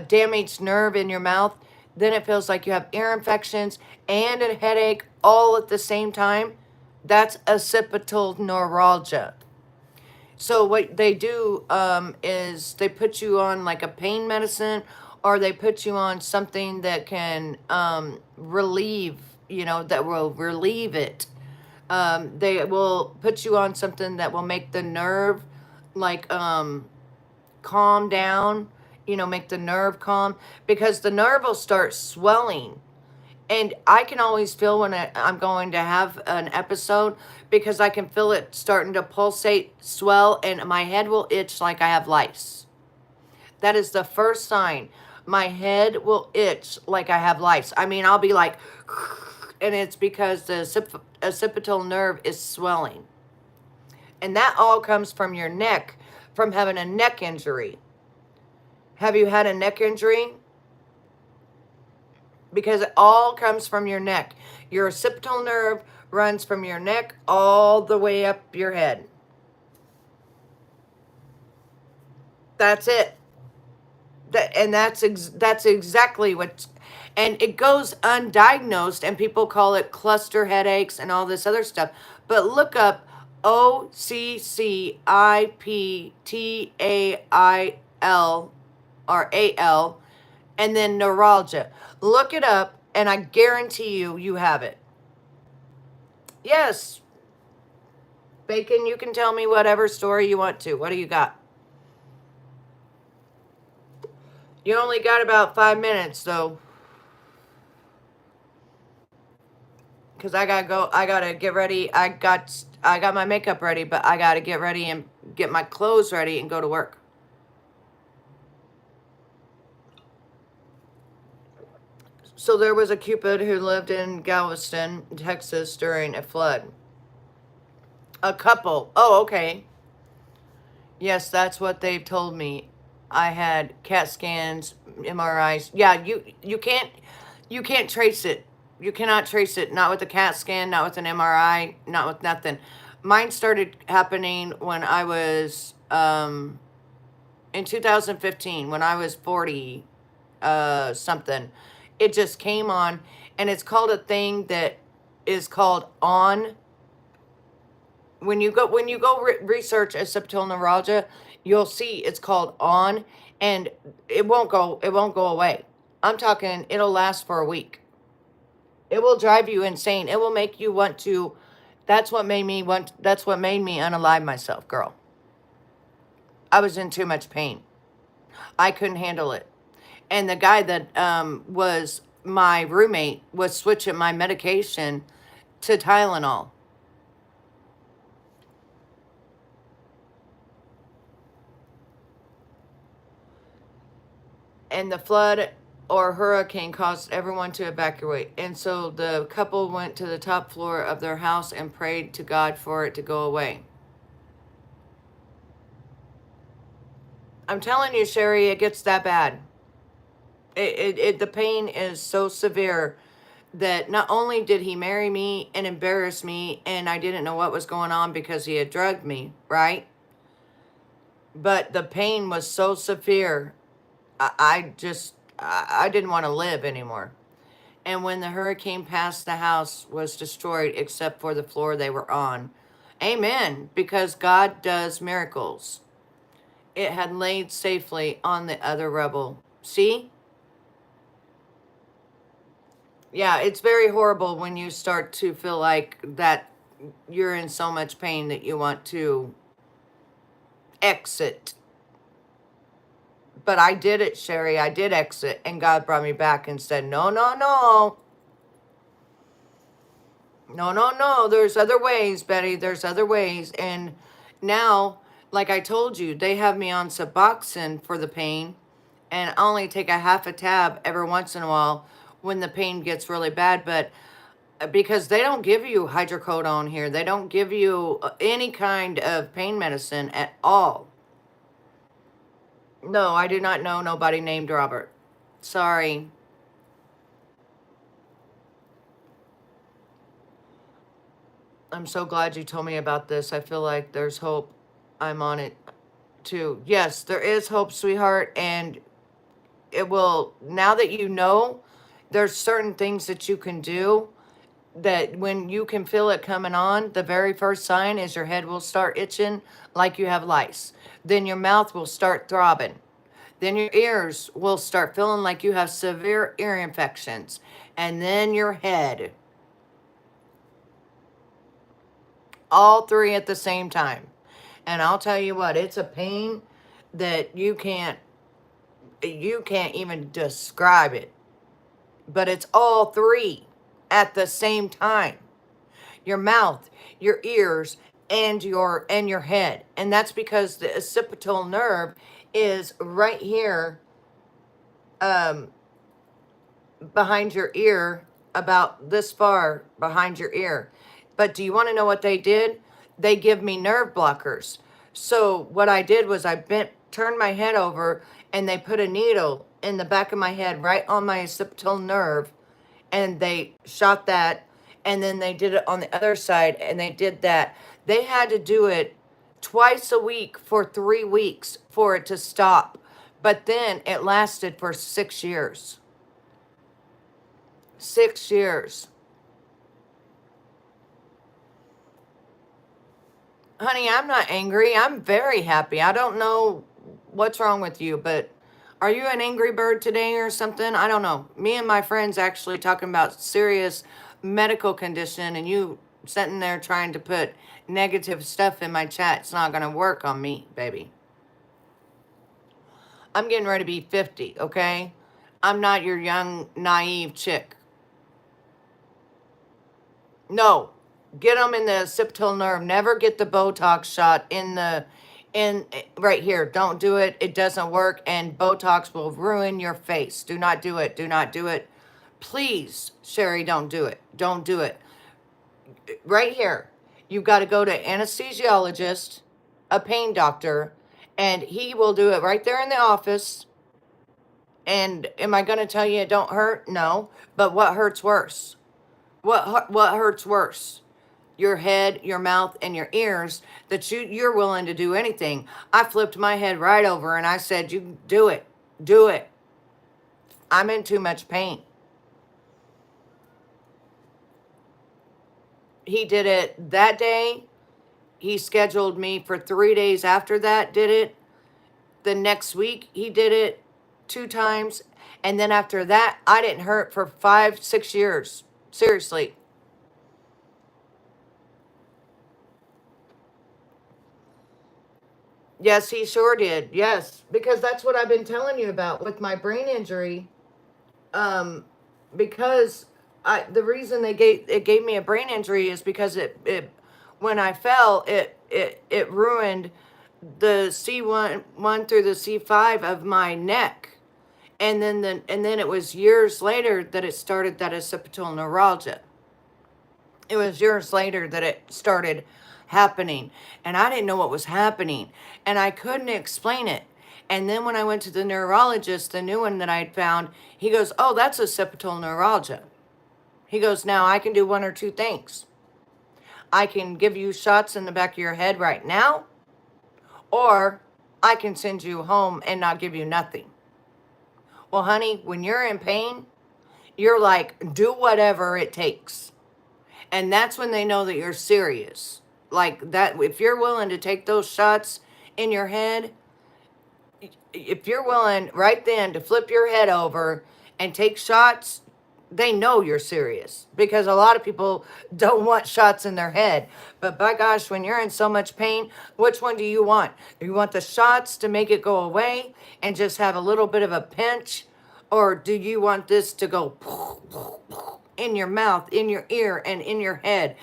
damaged nerve in your mouth, then it feels like you have ear infections and a headache all at the same time. That's occipital neuralgia. So what they do is they put you on like a pain medicine, or they put you on something that can relieve, that will relieve it. They will put you on something that will make the nerve like calm down, make the nerve calm, because the nerve will start swelling. And I can always feel when I'm going to have an episode, because I can feel it starting to pulsate, swell, and my head will itch like I have lice. That is the first sign. My head will itch like I have lice. I mean, I'll be like, and it's because the occipital nerve is swelling. And that all comes from your neck, from having a neck injury. Have you had a neck injury? because it all comes from your neck. Your occipital nerve runs from your neck all the way up your head. That's it. And that's exactly what, and it goes undiagnosed, and people call it cluster headaches and all this other stuff. But look up OCCIPTAIL or AL, and then neuralgia. Look it up, and I guarantee you have it. Yes, Bacon, you can tell me whatever story you want to. What do you got? You only got about 5 minutes, though. Because I gotta go. I gotta get ready. I got my makeup ready, but I gotta get ready and get my clothes ready and go to work. So there was a Cupid who lived in Galveston, Texas during a flood. A couple. Oh, okay. Yes, that's what they've told me. I had CAT scans, MRIs. Yeah, you can't trace it. You cannot trace it. Not with a CAT scan, not with an MRI, not with nothing. Mine started happening when I was in 2015, when I was 40 something. It just came on, and it's called a thing that is called on. When you go research occipital neuralgia, you'll see it's called on, and it won't go away. I'm talking it'll last for a week. It will drive you insane. It will make you want to. That's what made me unalive myself, girl. I was in too much pain. I couldn't handle it. And the guy that was my roommate was switching my medication to Tylenol. And the flood or hurricane caused everyone to evacuate. And so the couple went to the top floor of their house and prayed to God for it to go away. I'm telling you, Sherry, it gets that bad. The pain is so severe that not only did he marry me and embarrass me, and I didn't know what was going on because he had drugged me, right? But the pain was so severe, I didn't want to live anymore. And when the hurricane passed, the house was destroyed except for the floor they were on. Amen, because God does miracles. It had laid safely on the other rubble. See? Yeah, it's very horrible when you start to feel like that you're in so much pain that you want to exit. But I did it, Sherry. I did exit, and God brought me back and said, no, no, no. No, no, no. There's other ways, Betty. There's other ways. And now, like I told you, they have me on Suboxone for the pain, and I only take a half a tab every once in a while when the pain gets really bad. But because they don't give you hydrocodone here, they don't give you any kind of pain medicine at all. No, I do not know nobody named Robert. Sorry. I'm so glad you told me about this. I feel like there's hope. I'm on it too. Yes, there is hope, sweetheart. And it will, now that you know, there's certain things that you can do that when you can feel it coming on, the very first sign is your head will start itching like you have lice. Then your mouth will start throbbing. Then your ears will start feeling like you have severe ear infections. And then your head. All three at the same time. And I'll tell you what, it's a pain that you can't even describe it. But it's all three at the same time. Your mouth, your ears, and your head. And that's because the occipital nerve is right here behind your ear, about this far behind your ear. But do you want to know what they did? They give me nerve blockers. So what I did was I turned my head over, and they put a needle in the back of my head right on my occipital nerve and they shot that, and then they did it on the other side, and they did that. They had to do it twice a week for 3 weeks for it to stop. But then it lasted for 6 years. 6 years. Honey, I'm not angry. I'm very happy. I don't know what's wrong with you, but are you an angry bird today or something? I don't know. Me and my friends actually talking about serious medical condition, and you sitting there trying to put negative stuff in my chat. It's not going to work on me, baby. I'm getting ready to be 50, okay? I'm not your young, naive chick. No, get them in the occipital nerve. Never get the Botox shot in right here. Don't do it. It doesn't work, and Botox will ruin your face. Do not do it. Do not do it. Please, Sherry, don't do it. Don't do it. Right here, you've got to go to anesthesiologist, a pain doctor, and he will do it right there in the office. And am I going to tell you it don't hurt? No. But what hurts worse? What hurts worse? Your head, your mouth, and your ears, that you're willing to do anything. I flipped my head right over and I said, you do it. Do it. I'm in too much pain. He did it that day. He scheduled me for 3 days after that, did it. The next week, he did it 2 times. And then after that, I didn't hurt for 5-6 years. Seriously. Yes, he sure did. Yes, because that's what I've been telling you about with my brain injury. Because the reason it gave me a brain injury is because it when I fell, it ruined the C1 through the C5 of my neck. And then it was years later that it started that occipital neuralgia. It was years later that it started happening, and I didn't know what was happening, and I couldn't explain it. And then when I went to the neurologist, the new one that I had found, he goes, oh, that's occipital neuralgia. He goes, now I can do one or two things. I can give you shots in the back of your head right now, or I can send you home and not give you nothing. Well, honey, when you're in pain, you're like, do whatever it takes. And that's when they know that you're serious. Like that, if you're willing to take those shots in your head, if you're willing right then to flip your head over and take shots, they know you're serious. Because a lot of people don't want shots in their head. But by gosh, when you're in so much pain, which one do you want? Do you want the shots to make it go away and just have a little bit of a pinch? Or do you want this to go in your mouth, in your ear, and in your head,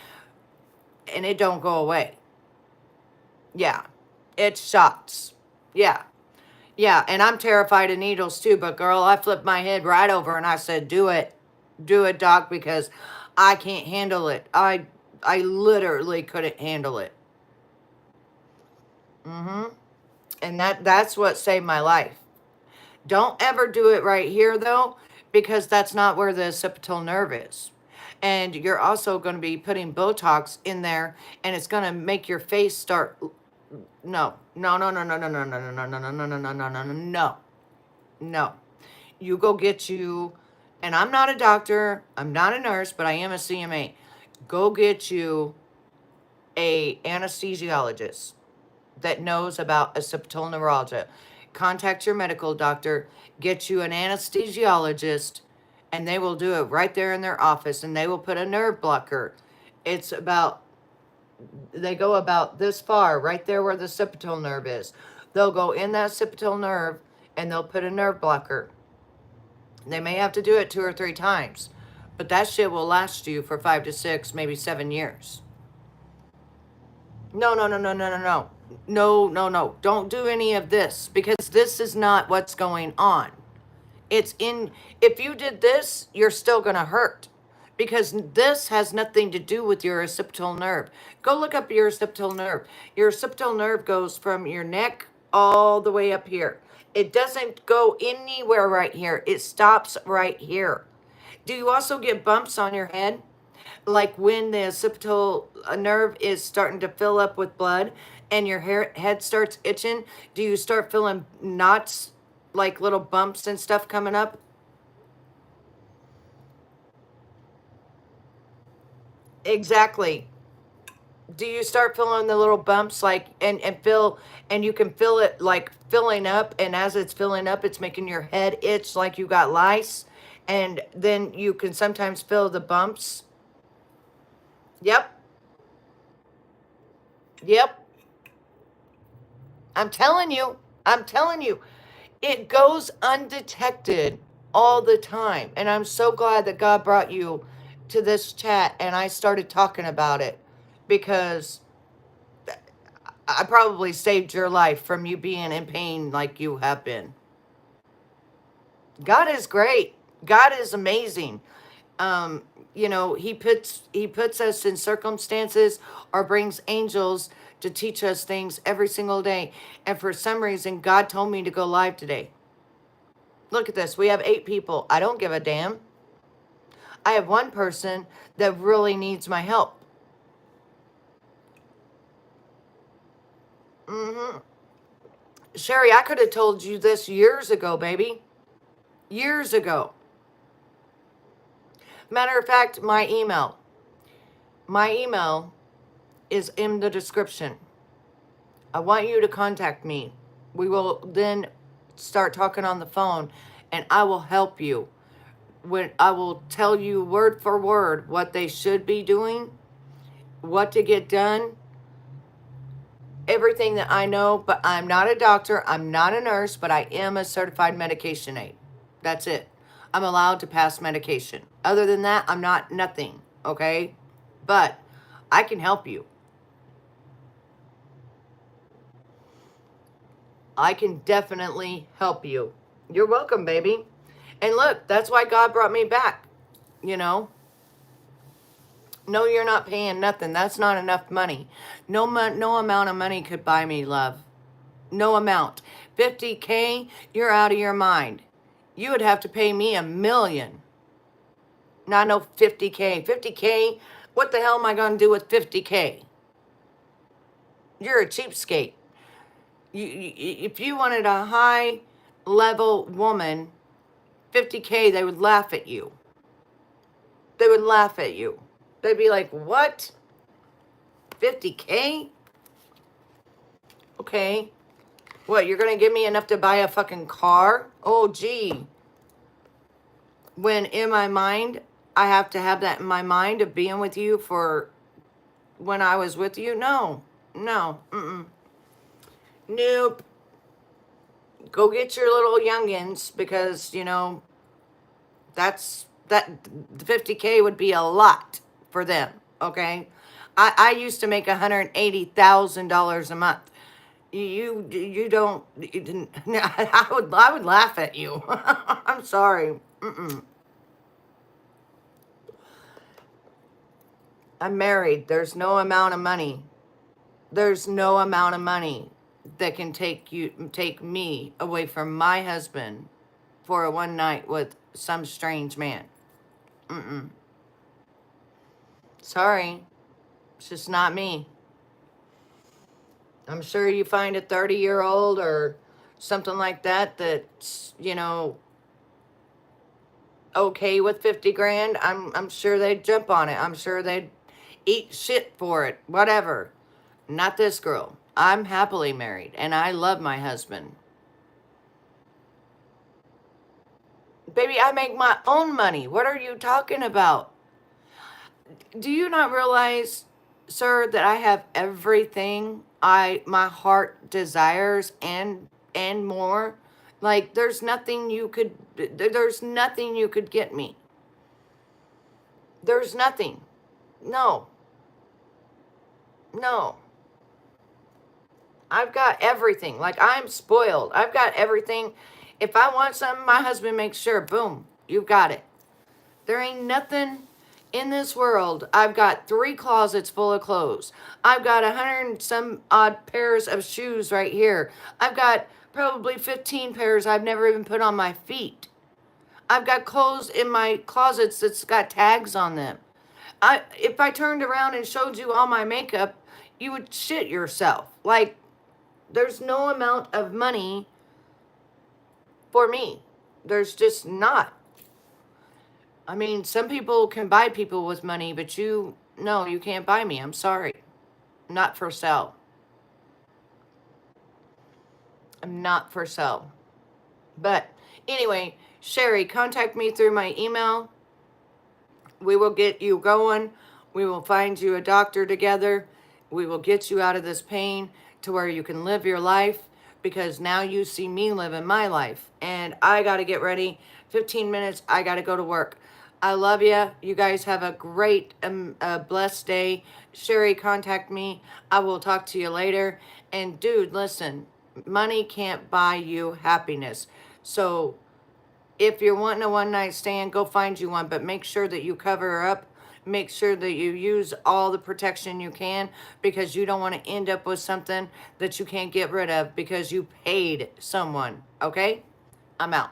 and it don't go away? Yeah, it's shots. Yeah. Yeah, and I'm terrified of needles too, but girl, I flipped my head right over and I said, do it. Do it, doc, because I can't handle it. I literally couldn't handle it. And that's what saved my life. Don't ever do it right here, though, because that's not where the occipital nerve is. And you're also going to be putting Botox in there, and it's going to make your face start. No, no, no, no, no, no, no, no, no, no, no, no, no, no, no, no, no, no, no. You go get you, and I'm not a doctor, I'm not a nurse, but I am a CMA. Go get you a anesthesiologist that knows about occipital neuralgia. Contact your medical doctor, get you an anesthesiologist, and they will do it right there in their office, and they will put a nerve blocker. It's about, they go about this far, right there where the occipital nerve is. They'll go in that occipital nerve, and they'll put a nerve blocker. They may have to do it 2 or 3 times, but that shit will last you for 5 to 6, maybe 7 years. No, no, no, no, no, no, no. No, no, no. Don't do any of this, because this is not what's going on. It's in, if you did this, you're still going to hurt, because this has nothing to do with your occipital nerve. Go look up your occipital nerve. Your occipital nerve goes from your neck all the way up here. It doesn't go anywhere right here. It stops right here. Do you also get bumps on your head? Like when the occipital nerve is starting to fill up with blood and your head starts itching, do you start feeling knots, like little bumps and stuff coming up? Exactly. Do you start feeling the little bumps like and feel and you can feel it like filling up, and as it's filling up it's making your head itch like you got lice, and then you can sometimes feel the bumps? Yep. Yep. I'm telling you, it goes undetected all the time. And I'm so glad that God brought you to this chat and I started talking about it, because I probably saved your life from you being in pain like you have been. God is great. God is amazing. Um, he puts us in circumstances or brings angels to teach us things every single day. And for some reason, God told me to go live today. Look at this. We have 8 people. I don't give a damn. I have one person that really needs my help. hmm Sherry, I could have told you this years ago, baby. Years ago. Matter of fact, my email is in the description. I want you to contact me. We will then start talking on the phone and I will help you. When I will tell you word for word what they should be doing, what to get done, everything that I know, but I'm not a doctor, I'm not a nurse, but I am a certified medication aide. That's it. I'm allowed to pass medication. Other than that, I'm not nothing, okay? But I can help you. I can definitely help you. You're welcome, baby. And look, that's why God brought me back, you know? No, you're not paying nothing. That's not enough money. No amount of money could buy me love. No amount. 50K, you're out of your mind. You would have to pay me 1 million. Not no 50K. 50K, what the hell am I going to do with 50K? You're a cheapskate. If you wanted a high level woman, 50K, they would laugh at you. They would laugh at you. They'd be like, what? 50K? Okay. What, you're going to give me enough to buy a fucking car? Oh, gee. When in my mind, I have to have that in my mind of being with you for when I was with you? No. No. Mm-mm. Nope. Go get your little youngins, because, that 50K would be a lot for them, okay? I used to make $180,000 a month. You don't. I would laugh at you. I'm sorry. Mm-mm. I'm married. There's no amount of money that can take me away from my husband for a one night with some strange man. Mm-mm. Sorry. It's just not me. I'm sure you find a 30-year-old or something like that that's, okay with 50 grand. I'm sure they'd jump on it. I'm sure they'd eat shit for it. Whatever. Not this girl. I'm happily married and I love my husband. Baby, I make my own money. What are you talking about? Do you not realize, sir, that I have everything my heart desires and more? Like there's nothing you could get me. There's nothing. No. No. I've got everything. Like, I'm spoiled. I've got everything. If I want something, my husband makes sure, boom, you've got it. There ain't nothing in this world. I've got 3 closets full of clothes. I've got 100 and some odd pairs of shoes right here. I've got probably 15 pairs I've never even put on my feet. I've got clothes in my closets that's got tags on them. If I turned around and showed you all my makeup, you would shit yourself. Like, there's no amount of money for me. There's just not. I mean, some people can buy people with money, but no, you can't buy me. I'm sorry. Not for sale. I'm not for sale. But anyway, Sherry, contact me through my email. We will get you going. We will find you a doctor together. We will get you out of this pain to where you can live your life, because now you see me living my life. And I got to get ready. 15 minutes, I got to go to work. I love you. You guys have a great, blessed day. Sherry, contact me. I will talk to you later. And dude, listen, money can't buy you happiness. So if you're wanting a one night stand, go find you one, but make sure that you cover her up. Make sure that you use all the protection you can, because you don't want to end up with something that you can't get rid of because you paid someone. Okay? I'm out.